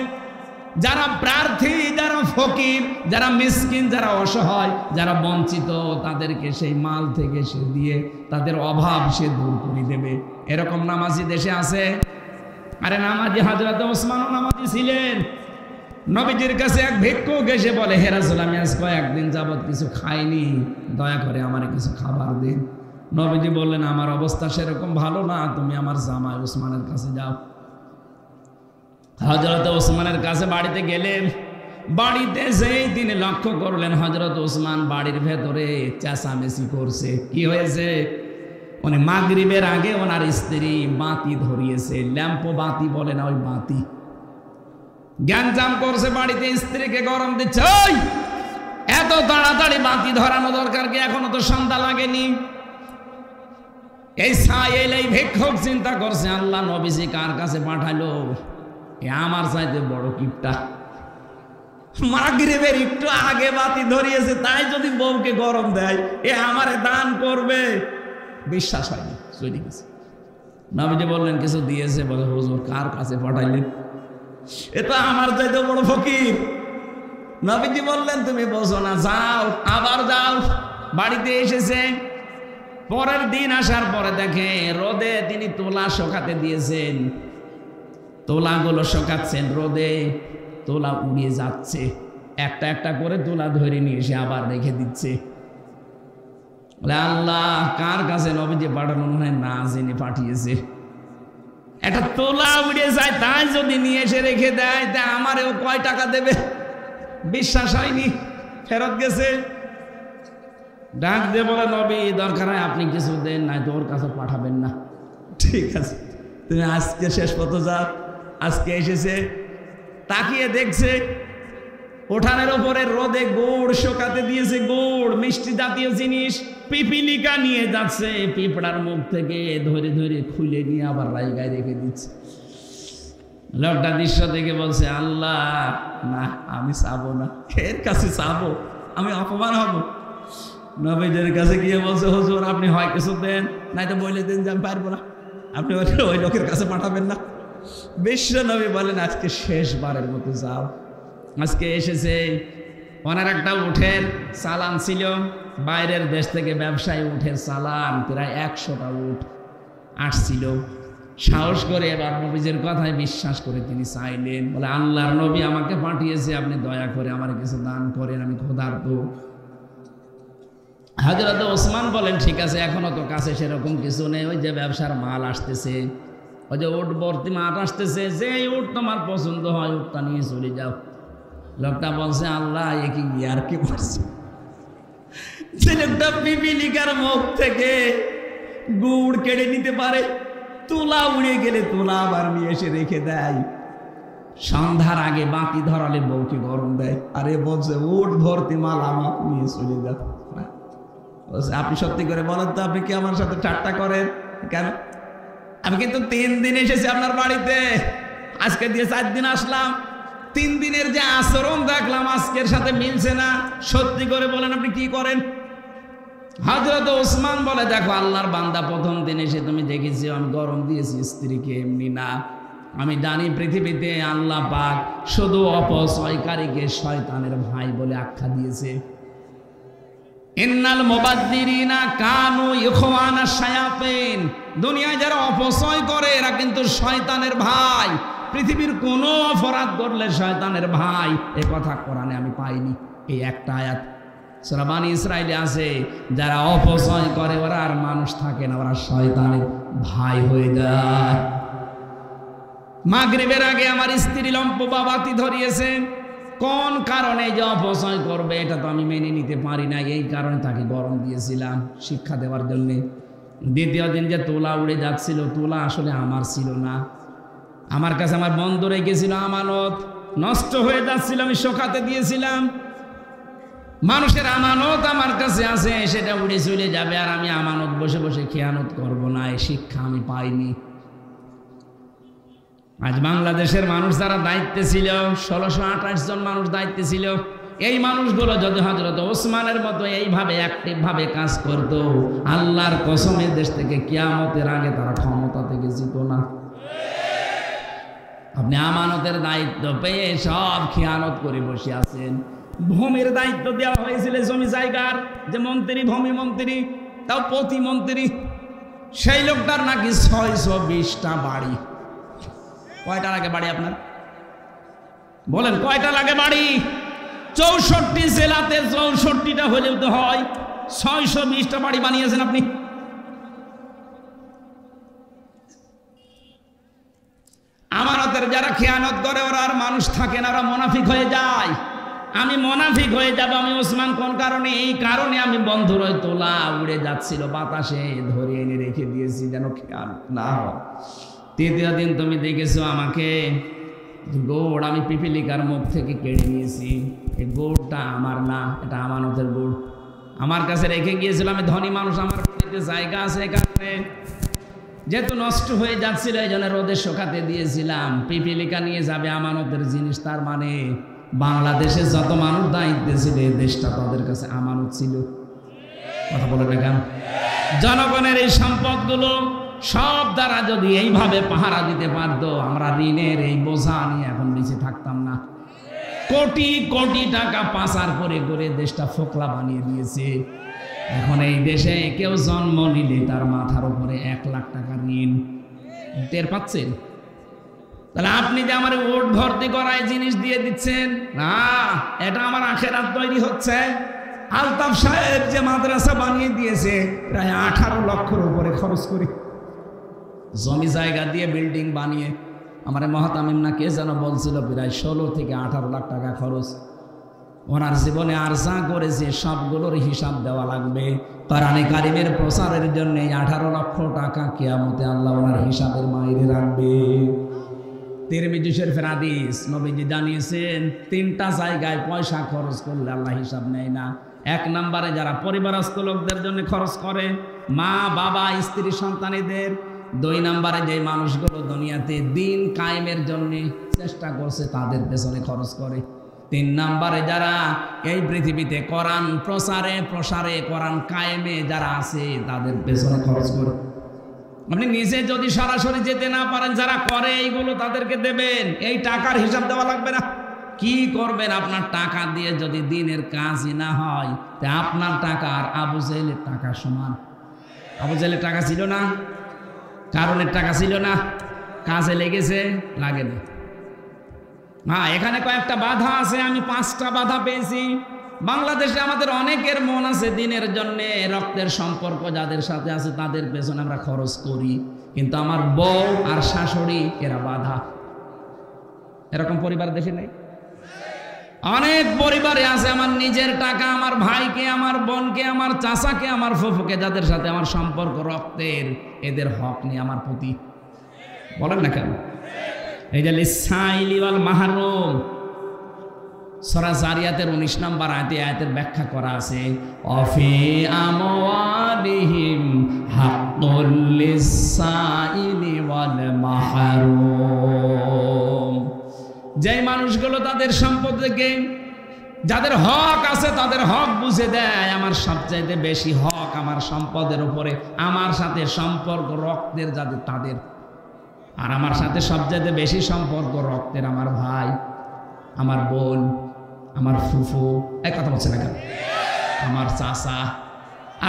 যারা প্রার্থী, যারা ফকির, যারা মিসকিন, যারা অসহায়, যারা বঞ্চিত, তাদেরকে সেই মাল থেকে সে দিয়ে তাদের অভাব সে দূর করে দেবে। এরকম নামাজি দেশে আছে। আরে নামাজি হযরত ওসমানও নামাজি ছিলেন। নবীজির কাছে এক ভিক্ষুক এসে বলে, হে রাসূল, আমি আজ কয়েকদিন যাবত কিছু খাইনি, দয়া করে আমার কিছু খাবার দিন। নবীজি বললেন, আমার অবস্থা সেরকম ভালো না, তুমি আমার জামাই ওসমানের কাছে যাও। হযরত ওসমানের কাছে বাড়িতে গেলেন। বাড়িতে যেই তিনি লক্ষ্য করলেন হযরত ওসমান বাড়ির ভেতরে চেঁচামেচি করছে। কি হয়েছে? উনি মাগরিবের আগে ওনার স্ত্রী বাতি ধরিয়েছে, ল্যাম্পো বাতি বলে না, ওই বাতি গ্যাঞ্জাম করছে বাড়িতে, স্ত্রীকে গরম দিচ্ছে। ওই এত তাড়াতাড়ি বাতি ধরানো দরকার কি? এখনো তো সন্ধ্যা লাগেনি। এই সাইল এই ভিক্ষুক চিন্তা করছে, আল্লাহ নবীজি কার কাছে পাঠালো? আমার চাইতে বড় কিপটা, মাগরিবের একটু আগে বাতি ধরিয়েছে, তাই যদি বউকে গরম দেয়, এ আমারে দান করবে। বিশ্বাস হয়নি, চলে গেছে। নবীজি বললেন, কিছু দিয়েছে? বলে, হুজুর কার কাছে পাঠাইলেন? এটা আমার চাইতে বড় ফকির। নবীজি বললেন, তুমি বোঝো না, যাও, আবার যাও। বাড়িতে এসেছে। পরের দিন আসার পরে দেখে রোদে তিনি তোলা শুকাতে দিয়েছেন। তোলাগুলো শুকাচ্ছেন রোদে, তোলা উড়িয়ে যাচ্ছে। একটা একটা করে তোলা ধরে নিয়ে এসে আবার রেখে দিচ্ছে। বলে, আল্লাহ কার কাছে নবীজি পাঠানো? মনে হয় না জেনে পাঠিয়েছে। একটা তোলা উড়ে যায়, তাই যদি নিয়ে এসে রেখে দেয়, তা আমারেও কয় টাকা দেবে? বিশ্বাস হয়নি, ফেরত গেছে। ডাক দিয়ে বলে, নবী দরকার হয় আপনি কিছু দেন, নাই তো ওর কাছে পাঠাবেন না। ঠিক আছে, তুমি আজকে শেষ পথ যাও। আজকে এসেছে, তাকিয়ে দেখছে উঠানের ওপরে রোদে গুড় শুকাতে দিয়েছে, গুড় মিষ্টি জাতীয় জিনিস। পিপিলিকা নিয়ে যাচ্ছে, পিঁপড়ার মুখ থেকে ধরে ধরে খুলে নিয়ে আবার রাইগায় রেখে দিচ্ছে। লোকটা দৃশ্য দেখে বলছে, আল্লাহ না, আমি চাবো না, এর কাছে চাবো আমি অপমান হব। নবীজির কাছে গিয়ে বলছে, হুজুর আপনি হয় কিছু দেন, নাই তো বলে দেন যে আমি পারবো না, আপনি ওই লোকের কাছে পাঠাবেন না। বিশ্ব নবী বলেন, আজকে শেষবারের মতো যাও। আজকে এসেছে। ওনার একটা উঠের চালান ছিল, বাইরের দেশ থেকে ব্যবসায়ী উঠের চালান, প্রায় 100টা উঠ আসছিল। সাহস করে এবার নবীজির কথায় বিশ্বাস করে তিনি চাইলেন, বলে, আল্লাহর নবী আমাকে পাঠিয়েছে, আপনি দয়া করে আমার কিছু দান করেন, আমি ক্ষুধার্ত। হযরত ওসমান বলেন, ঠিক আছে, এখনো তো কাছে সেরকম কিছু নেই, ওই যে ব্যবসার মাল আসতেছে, ওই যে উট ভর্তি মাল আসতেছে, যে উট তোমার পছন্দ হয় উটটা নিয়ে চলে যাও। লোকটা বলছে, আল্লাহ এ কি আর কি করছে? ছেলেটা পিপিলিকার মুখ থেকে গুড় কেড়ে নিতে পারে, তুলা উড়ে গেলে তুলা আবার নিয়ে এসে রেখে দেয়। সন্ধ্যার আগে বাতি ধরালে বউকে গরম দেয়। আরে বলছে, উট ভর্তি মাল আমার নিয়ে চলে যাও। আপনি সত্যি করে বলেন তো, আপনি কি আমার সাথে ঠাট্টা করেন কেন? আমি কিন্তু 3 দিন এসেছি আপনার বাড়িতে, আজকে দিয়ে 4 দিন আসলাম। 3 দিনের যে আচরণ দেখলাম আজকের সাথে মিলছে না। সত্যি করে বলেন আপনি কি করেন? হযরত ওসমান বলে, দেখো আল্লাহর বান্দা, প্রথম দিন এসে তুমি দেখেছি আমি গরম দিয়েছি স্ত্রীকে, এমনি না। আমি জানি পৃথিবীতে আল্লাহ পাক শুধু অপচয়কারীকে শয়তানের ভাই বলে আখ্যা দিয়েছে। ইন্নাল মুবাদ্দিরিনা কানু ইখওয়ানা শায়াতিন, দুনিয়ায় যারা অপচয় করে এরা কিন্তু শয়তানের ভাই। পৃথিবীর কোনো অপরাধ করলে শয়তানের ভাই, এ কথা কোরআনে আমি পাইনি। এই একটা আয়াত সূরা বনী ইসরাঈলে আছে, যারা অপচয় করে ওরা আর মানুষ থাকে না, ওরা শয়তানের ভাই হয়ে যায়। মাগরিবের আগে আমার স্ত্রী লম্প বাবাতি ধরিয়েছে, কোন কারণে যে অপচয় করবে এটা তো আমি মেনে নিতে পারি না, এই কারণে তাকে গরম দিয়েছিলাম শিক্ষা দেওয়ার জন্যে। দ্বিতীয় দিন যে তুলা উড়ে যাচ্ছিল, তুলা আসলে আমার ছিল না, আমার কাছে আমার বন্ধু রেখেছিল আমানত, নষ্ট হয়ে যাচ্ছিল, আমি শোকাতে দিয়েছিলাম। মানুষের আমানত আমার কাছে আছে, সেটা উড়ে চলে যাবে, আর আমি আমানত বসে বসে খেয়ানত করব না, এই শিক্ষা আমি পাইনি। আজ বাংলাদেশের মানুষ যারা দায়িত্বে ছিল, 1628 জন মানুষ দায়িত্বে ছিল, এই মানুষগুলো যদি হযরত ওসমানের মতো এইভাবে অ্যাক্টিভ ভাবে কাজ করত, আল্লাহর কসমে দেশ থেকে কিয়ামতের আগে তারা ক্ষমতা থেকে যেত না। আপনি আমানতের দায়িত্ব পেয়ে সব খেয়ানত করে বসে আছেন। ভূমির দায়িত্ব দেওয়া হয়েছিল, জমি জায়গার, যে মন্ত্রী, ভূমি মন্ত্রী, তাও প্রতিমন্ত্রী, সেই লোকটার নাকি 620টা বাড়ি। কয়টা লাগে বাড়ি আপনার? বলেন কয়টা লাগে বাড়ি? 64 জেলাতে 64টা হলেও তো হয়, 620টা বাড়ি বানিয়েছেন আপনি। আমানতের যারা খেয়ানত করে ওরা আর মানুষ থাকে না, ওরা মুনাফিক হয়ে যায়। আমি মুনাফিক হয়ে যাব আমি ওসমান, কোন কারণে? এই কারণে আমি বন্ধুর ওই তোলা উড়ে যাচ্ছিল বাতাসে ধরে এনে রেখে দিয়েছি যেন খেয়াল না হয়। তৃতীয় দিন তুমি দেখেছো আমাকে গোড় আমি পিপিলিকার মুখ থেকে কেড়ে নিয়েছি। এই গোড়টা আমার না, এটা আমানতের গোড়, আমার কাছে রেখে গিয়েছিল। আমি ধনী মানুষ, আমার বাড়িতে জায়গা আছে, এখানে যেহেতু নষ্ট হয়ে যাচ্ছিল এই জন্য রোদে শুকাতে দিয়েছিলাম। পিপিলিকা নিয়ে যাবে আমানতের জিনিস, তার মানে বাংলাদেশে যত মানুষ দায়িত্বে ছিল এই দেশটা তাদের কাছে আমানত ছিল। কথা বলে দেখেন, জনগণের এই সম্পদগুলো সব দ্বারা যদি এইভাবে পাহারা দিতে পারতো, আমরা ঋণের এই বোঝা নিয়ে এখন বেঁচে থাকতাম না। কোটি কোটি টাকা পাচার করে করে দেশটা ফোকলা বানিয়ে দিয়েছে। এখন এই দেশে কেউ জন্ম নিলে তার মাথার উপরে 1 লাখ টাকা ঋণ। টের পাচ্ছেন? তাহলে আপনি যে আমার ওট ভর্তি করায় জিনিস দিয়ে দিচ্ছেন না, এটা আমার আখেরাত তৈরি হচ্ছে। আলতাফ সাহেব যে মাদ্রাসা বানিয়ে দিয়েছে, প্রায় 18 লক্ষের উপরে খরচ করে, জমি জায়গা দিয়ে বিল্ডিং বানিয়ে। আমার মহাতামিম না কে যেন বলছিল প্রায় 16 থেকে 18 লাখ টাকা খরচ। ওনার জীবনে আর যা করেছে সবগুলোর হিসাব দেওয়া লাগবে। কোরআনে কারিমের প্রচারের জন্য 18 লক্ষ টাকা কিয়ামতে আল্লাহ ওনার হিসাবের মাইরে রাখবে। তিরমিজি শরীফের হাদিস, নবীজি জানিয়েছেন 3টা জায়গায় পয়সা খরচ করলে আল্লাহ হিসাব নেয় না। 1 নম্বরে যারা পরিবারস্থ লোকদের জন্য খরচ করে, মা বাবা স্ত্রী সন্তানীদের। 2 নম্বরে যে মানুষগুলো দুনিয়াতে দিন কায়েমের জন্য চেষ্টা করছে তাদের পেছনে খরচ করে। 3 নম্বরে যারা এই পৃথিবীতে কোরআন প্রসারে কোরআন কায়েমে যারা আছে তাদের পেছনে খরচ করে। আপনি নিজে যদি সরাসরি যেতে না পারেন, যারা করে এইগুলো তাদেরকে দেবেন। এই টাকার হিসাব দেওয়া লাগবে না। কি করবেন আপনার টাকা দিয়ে যদি দিনের কাজই না হয়? তা আপনার টাকা আর আবু জেহেলের টাকা সমান। আবু জেহেলের টাকা ছিল না, কারণের টাকা ছিল না, কাজে লেগেছে, লাগে না। হ্যাঁ, এখানে কয়েকটা বাধা আছে, আমি 5টা বাধা পেয়েছি। বাংলাদেশে আমাদের অনেকের মন আছে দিনের জন্য, রক্তের সম্পর্ক যাদের সাথে আছে তাদের পেছনে আমরা খরচ করি, কিন্তু আমার বউ আর শাশুড়ি এরা বাধা। এরকম পরিবার দেশে নেই? অনেক পরিবারে আছে আমার নিজের টাকা, আমার ভাইকে, আমার বোনকে, আমার চাচাকে, আমার ফুফুকে, যাদের সাথে আমার সম্পর্ক রক্তের, এদের হক নেই আমার প্রতি। বলেন না কেন? এই যে লিসাইলি ওয়াল মাহরুম, সূরা জারিয়াতের 19 নম্বর আয়াতের ব্যাখ্যা করা আছে, অফি আমওয়ালিহিম হাক্কুল লিসাইলি ওয়াল মাহরুম। যে মানুষগুলো তাদের সম্পদ থেকে, যাদের হক আছে তাদের হক বুঝে দেয়। আমার সবচাইতে বেশি হক আমার সম্পদের উপরে, আমার সাথে সম্পর্ক রক্তের যাদের তাদের। আর আমার সাথে সবচাইতে বেশি সম্পর্ক রক্তের আমার ভাই, আমার বোন, আমার ফুফু, এক কথা বলছে না কেন, আমার চাচা।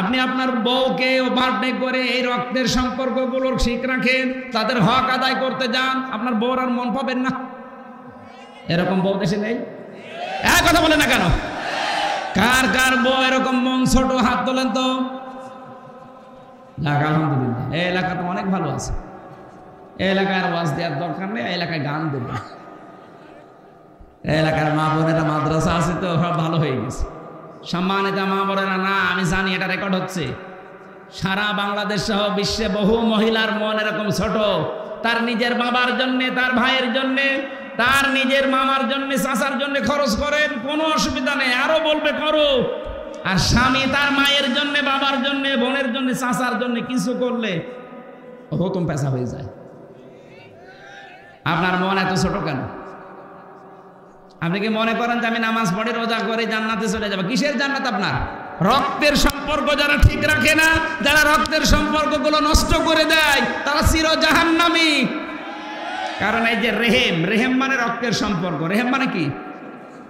আপনি আপনার বউকে ওভারটেক করে এই রক্তের সম্পর্কগুলো ঠিক রাখেন, তাদের হক আদায় করতে যান, আপনার বউর আর মন পাবেন না। এরকম বউ দেশে নেই? এক কথা বলে না কেন? কার কার বউ এরকম মন ছোট, হাত তোলেন তো। আলহামদুলিল্লাহ, এই এলাকা তো অনেক ভালো আছে। এই এলাকায় ওয়াজ দেওয়ার দরকার নেই, এই এলাকায় গান দেবে। এই এলাকার মা বোনেরা মাদ্রাসা আছে তো সব ভালো হয়ে গেছে। সম্মানিত মা বোনেরা, না আমি জানি এটা রেকর্ড হচ্ছে। সারা বাংলাদেশ সহ বিশ্বে বহু মহিলার মন এরকম ছোট, তার নিজের বাবার জন্যে, তার ভাইয়ের জন্যে, তার নিজের মামার জন্য, চাচার জন্য খরচ করেন, কোনো অসুবিধা নেই, আরো বলবে করো। আর স্বামী তার মায়ের জন্য, বাবার জন্য, বোনের জন্য, চাচার জন্য কিছু করলে হুকুম পেশা হয়ে যায়। আপনার মন এত ছোট কেন? আপনি কি মনে করেন যে আমি নামাজ পড়ে রোজা করে জান্নাতে চলে যাবো? কিসের জান্নাত আপনার? রক্তের সম্পর্ক যারা ঠিক রাখে না, যারা রক্তের সম্পর্কগুলো নষ্ট করে দেয়, তারা চির জাহান্নামী। কারণ এই যে রেহেম, রেহেম মানে রক্তের সম্পর্ক। রেহেম মানে কি?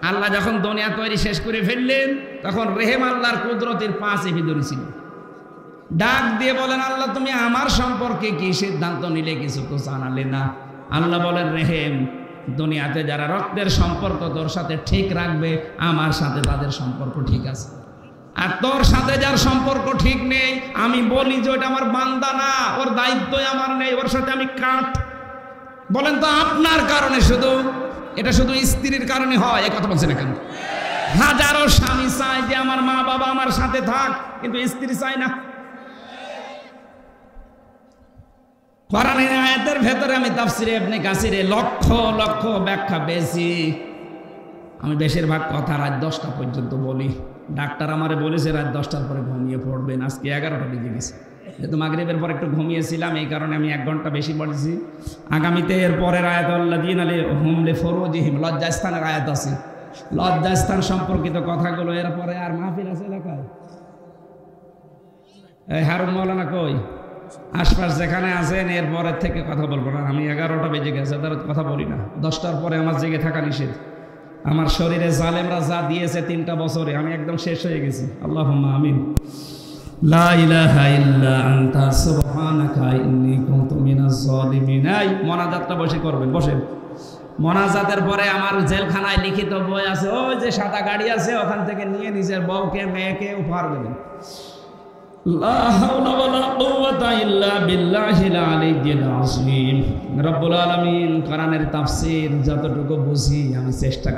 আল্লাহ যখন দুনিয়া তৈরি শেষ করে ফেললেন, তখন রেহেম আল্লাহর কুদরতের পাশে ভিতরে ছিল। ডাক দিয়ে বলেন, আল্লাহ তুমি আমার সম্পর্কে কি সিদ্ধান্ত নিলে? কিছু তো জানালে না। আল্লাহ বলেন, রেহেম, দুনিয়াতে যারা রক্তের সম্পর্ক তোর সাথে ঠিক রাখবে, আমার সাথে তাদের সম্পর্ক ঠিক আছে। আর তোর সাথে যার সম্পর্ক ঠিক নেই, আমি বলি যে ওটা আমার বান্দা না, ওর দায়িত্বই আমার নেই, ওর সাথে আমি কাট। বলেন তো আপনার কারণে শুধু, এটা শুধু স্ত্রীর কারণে হয়? এই কথা বলছে না কেন? হাজারো স্বামী চায় যে আমার মা বাবা আমার সাথে থাক, কিন্তু স্ত্রী চায় না। কোরআনের আয়াতের ভেতরে আমি তাফসিরে ইবনে কাসিরে লক্ষ লক্ষ ব্যাখ্যা পেয়েছি। আমি বেশিরভাগ কথা রাত 10টা পর্যন্ত বলি। ডাক্তার আমারে বলেছে রাত 10টার পরে ঘুমিয়ে পড়বেন। আজকে 11টা বেজে গেছে, যেহেতু মাগরিবের পর একটু ঘুমিয়েছিলাম, এই কারণে আমি 1 ঘন্টা বেশি পড়েছি। আগামীতে এর পরের আয়াত আল্লাযীনা হুম লিফুরুজিহিম, লজ্জাস্থানের আয়াত আছে, লজ্জাস্থান সম্পর্কিত কথাগুলো। এরপরে আর মাহফিল আছে এলাকায়? এই হারুন মাওলানা কই? আশপাশ যেখানে আছেন এরপরের থেকে কথা বলবো না। আমি 11টা বেজে গেছে, তার কথা বলি না। 10টার পরে আমার জেগে থাকা নিষেধ। আমার শরীরে জালেমরা যা দিয়েছে 3টা বছরে, আমি একদম শেষ হয়ে গেছি। আল্লাহুম্মা আমিন। লা ইলাহা ইল্লা আনতা সুবহানাকা ইন্নী কুনতু মিনাজ জালিমিন। এই মোনাজাতটা বসে করবেন, বসেন। মোনাজাতের পরে আমার জেলখানায় লিখিত বই আছে, ওই যে সাদা গাড়ি আছে, ওখান থেকে নিয়ে নিজের বউকে মেয়েকে উপহার দেবেন। লা হাওলা ওয়ালা কুওয়াতা ইল্লা বিল্লাহিল আলিয়্যিল আযীম। রব্বুল আলামিন কোরআনের তাফসীর যতটুকু বুঝি আমি চেষ্টা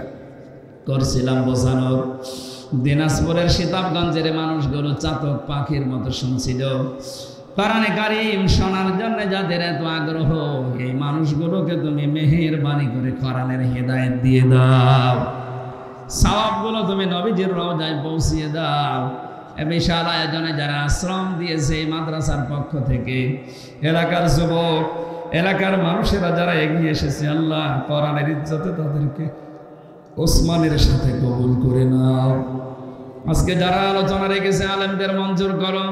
করছিলাম বোঝানোর। দিনাজপুরের শীতাবগঞ্জের মানুষগুলো চাতক পাখির মতো শুনছিল। কোরআনে কারীম শোনার জন্য যাদের এত আগ্রহ, এই মানুষগুলোকে তুমি মেহেরবানি করে কোরআনের হেদায়েত দিয়ে দাও। সওয়াবগুলো তুমি নবীজির রওজায় পৌঁছিয়ে দাও। বিশাল আয়োজনে যারা আশ্রম দিয়েছে এই মাদ্রাসার পক্ষ থেকে, এলাকার যুবক, এলাকার মানুষেরা যারা এগিয়ে এসেছে, আল্লাহ কোরআনের ইজ্জতে তাদেরকে ওসমানের সাথে কবুল করে নাও। আজকে যারা আলোচনা রেখেছে আলেমদের মঞ্জুর করো।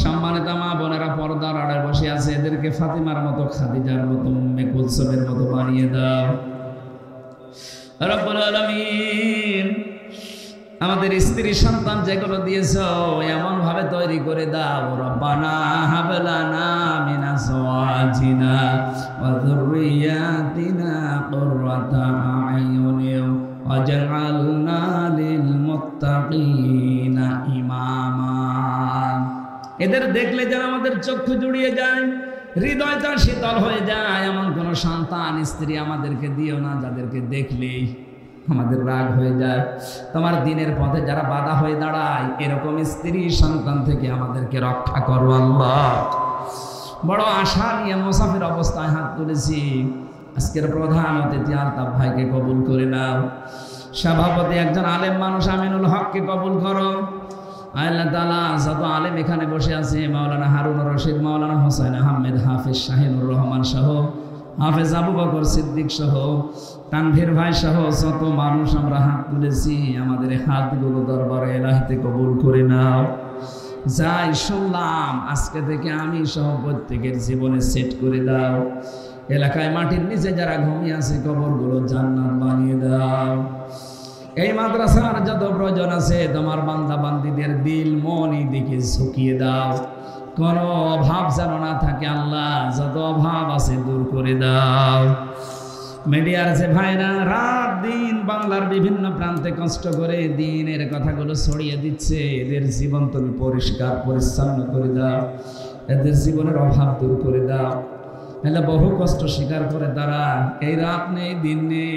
সম্মানিত মা বোনেরা পর্দার আড়ায় বসে আছে, এদেরকে ফাতিমার মতো, খাদিজার মতো, উম্মে কুলসুমের মতো বানিয়ে দাও। রব্বুল আলামিন আমাদের স্ত্রী সন্তান যেগুলো দিয়েছ এমন ভাবে তৈরি করে দাও। রব্বানা হাব লানা মিন আজওয়াজিনা ওয়া যুররিয়াতিনা কুররাতা আ'য়ুনিন ওয়াজআলনা লিল মুত্তাকিনা ইমামা। এদের দেখলে যেন আমাদের চক্ষু জুড়িয়ে যায়, হৃদয়টা শীতল হয়ে যায়। এমন কোন সন্তান স্ত্রী আমাদেরকে দিও না যাদেরকে দেখলেই আমাদের রাগ হয়ে যায়। তোমার দিনের পথে যারা বাধা হয়ে দাঁড়ায়, এরকম স্ত্রী সন্তান থেকে আমাদেরকে রক্ষা করো আল্লাহ। বড় আশা নিয়ে মুসাফির অবস্থায় হাত তুলেছি। আজকের প্রধান অতিথি আলতাফ ভাইকে কবুল করে নাও। সভাপতি একজন আলেম মানুষ আমিনুল হককে কবুল করো। আল্লাহ তাআলা যত আলেম এখানে বসে আছে, মাওলানা হারুন রশিদ, মাওলানা হোসেন আহমেদ, হাফিজ শাহিনুর রহমান সহ হাফেজ আবু বকর সিদ্দিক সহ তানভীর ভাই সহ যত মানুষ আমরা হাত তুলেছি, আমাদের হাতগুলো দরবারে ইলাহিতে কবুল করে নাও। যাই শুনলাম আজকে থেকে আমি সহ প্রত্যেকের জীবনে সেট করে দাও। এলাকায় মাটির নিচে যারা ঘুমিয়ে আছে কবরগুলো জান্নাত বানিয়ে দাও। এই মাদ্রাসার যত প্রয়োজন আছে তোমার বান্দা বান্দীদের দিল মন এই দিকে ঝুঁকিয়ে দাও। কোনো অভাব যেন না থাকে আল্লাহ, যত অভাব আছে দূর করে দাও। মিডিয়ার যে ভাইরা রাত দিন বাংলার বিভিন্ন প্রান্তে কষ্ট করে দিনের কথাগুলো ছড়িয়ে দিচ্ছে, এদের জীবন তুমি পরিষ্কার পরিচ্ছন্ন করে দাও, এদের জীবনের অভাব দূর করে দাও। এলা বহু কষ্ট স্বীকার করে তারা, এই রাত নেই দিন নেই,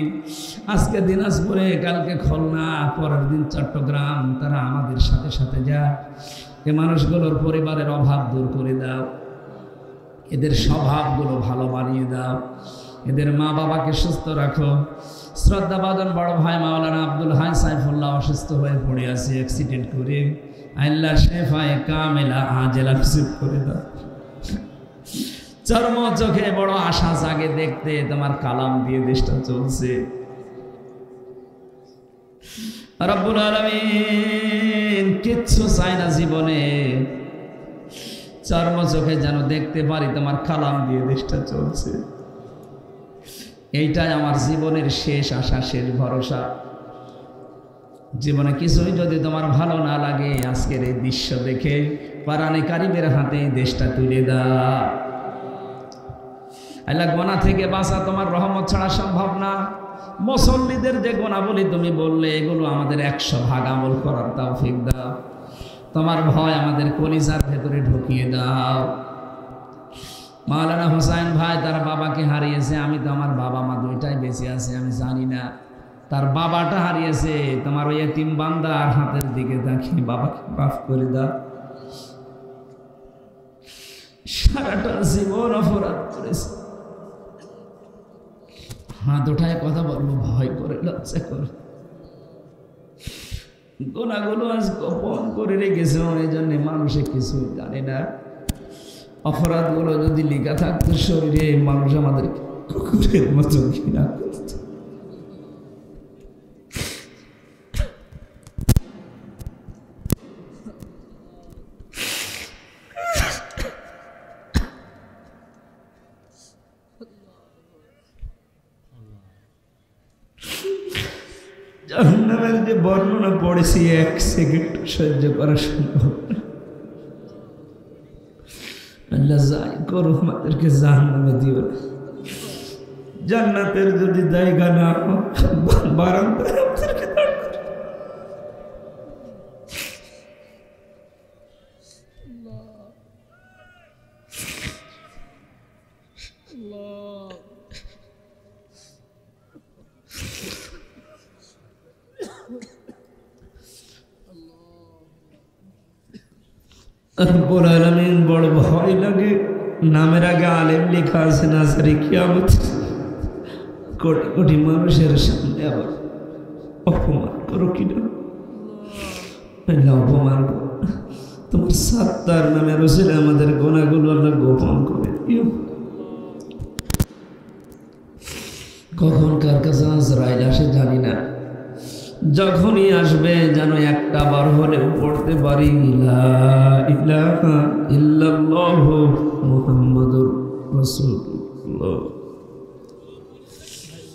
আজকে দিনাজপুরে, কালকে খুলনা, পরের দিন চট্টগ্রাম, তারা আমাদের সাথে সাথে যায়। এই মানুষগুলোর পরিবারের অভাব দূর করে দাও, এদের স্বভাবগুলো ভালো বানিয়ে দাও, এদের মা বাবাকে সুস্থ রাখো। শ্রদ্ধাভাজন বড় ভাই মাওলানা আব্দুল হাই সাইফুল্লাহ অসুস্থ হয়ে পড়ে আছে অ্যাক্সিডেন্ট করে, আল্লাহ শেফায়ে কামেলা আজেলা নসিব করে দাও। চর্ম চোখে বড় আশা জাগে দেখতে, তোমার কালাম দিয়ে দেশটা চলছে। রব্বুল আলামিন কিচ্ছু চাই না জীবনে, চর্ম চোখে যেন দেখতে পারি তোমার কালাম দিয়ে দেশটা চলছে। এইটাই আমার জীবনের শেষ আশা, শেষ ভরসা। জীবনে কিছুই যদি তোমার ভালো না লাগে, আজকের এই দৃশ্য দেখে পারানে কারিমের হাতে দেশটা তুলে দাও। আল্লাহ গোনা থেকে বাঁচা তোমার রহমত ছাড়া সম্ভব না। মুসল্লিদের যে গুণাবলী তুমি বললে, এগুলো আমাদের 100 ভাগ আমল করার তৌফিক দাও। তোমার ভয় আমাদের কলিজার ভেতরে ঢুকিয়ে দাও। মাওলানা হোসাইন ভাই তার বাবাকে হারিয়েছে, আমি তো আমার বাবা মা দুইটাই বেঁচে আছে, আমি জানি না। তার বাবাটা হারিয়েছে, তোমার ওই এতিম বান্দার হাতের দিকে তাকিয়ে বাবাকে মাফ করে দাও। সারাটা জীবন অপরাধ করেছে, হাত উঠায় কথা বলবো ভয় করে, লজ্জা করে, গোনাগুলো আজ গোপন করে রেখেছে, এই জন্য মানুষে কিছু জানে না। অপরাধগুলো যদি লেখা থাকতো শরীরে, মানুষ আমাদের কুকুরের মতো ঘৃণা করত। জাহান্নামের যে বর্ণনা পড়েছি, 1 সেকেন্ড সহ্য করা সম্ভব না। আল্লাহ যাই করো আমাদেরকে জাহান্নামে দিও না। জান্নাতের যদি জায়গা না বারান্দায় আমাদেরকে দাঁড় করো। রব্বুল আলামিন বড় ভয় লাগে, নামের আগে আলেম লেখা আছে, নাজারে কিয়ামত। কোটি কোটি মানুষের সামনে আবার অপমান করো কিনা, অপমান করো। তোমার সাত্তার নামে রসুল আমাদের গোনাগুলো আল্লাহ গোপন করে দিও। কখন কার কাছে আজরাইল আসে জানি না, যখনই আসবে যেন একটা বার হলেও পড়তে পারি লা ইলাহা ইল্লাল্লাহু মুহাম্মাদুর রাসূলুল্লাহ।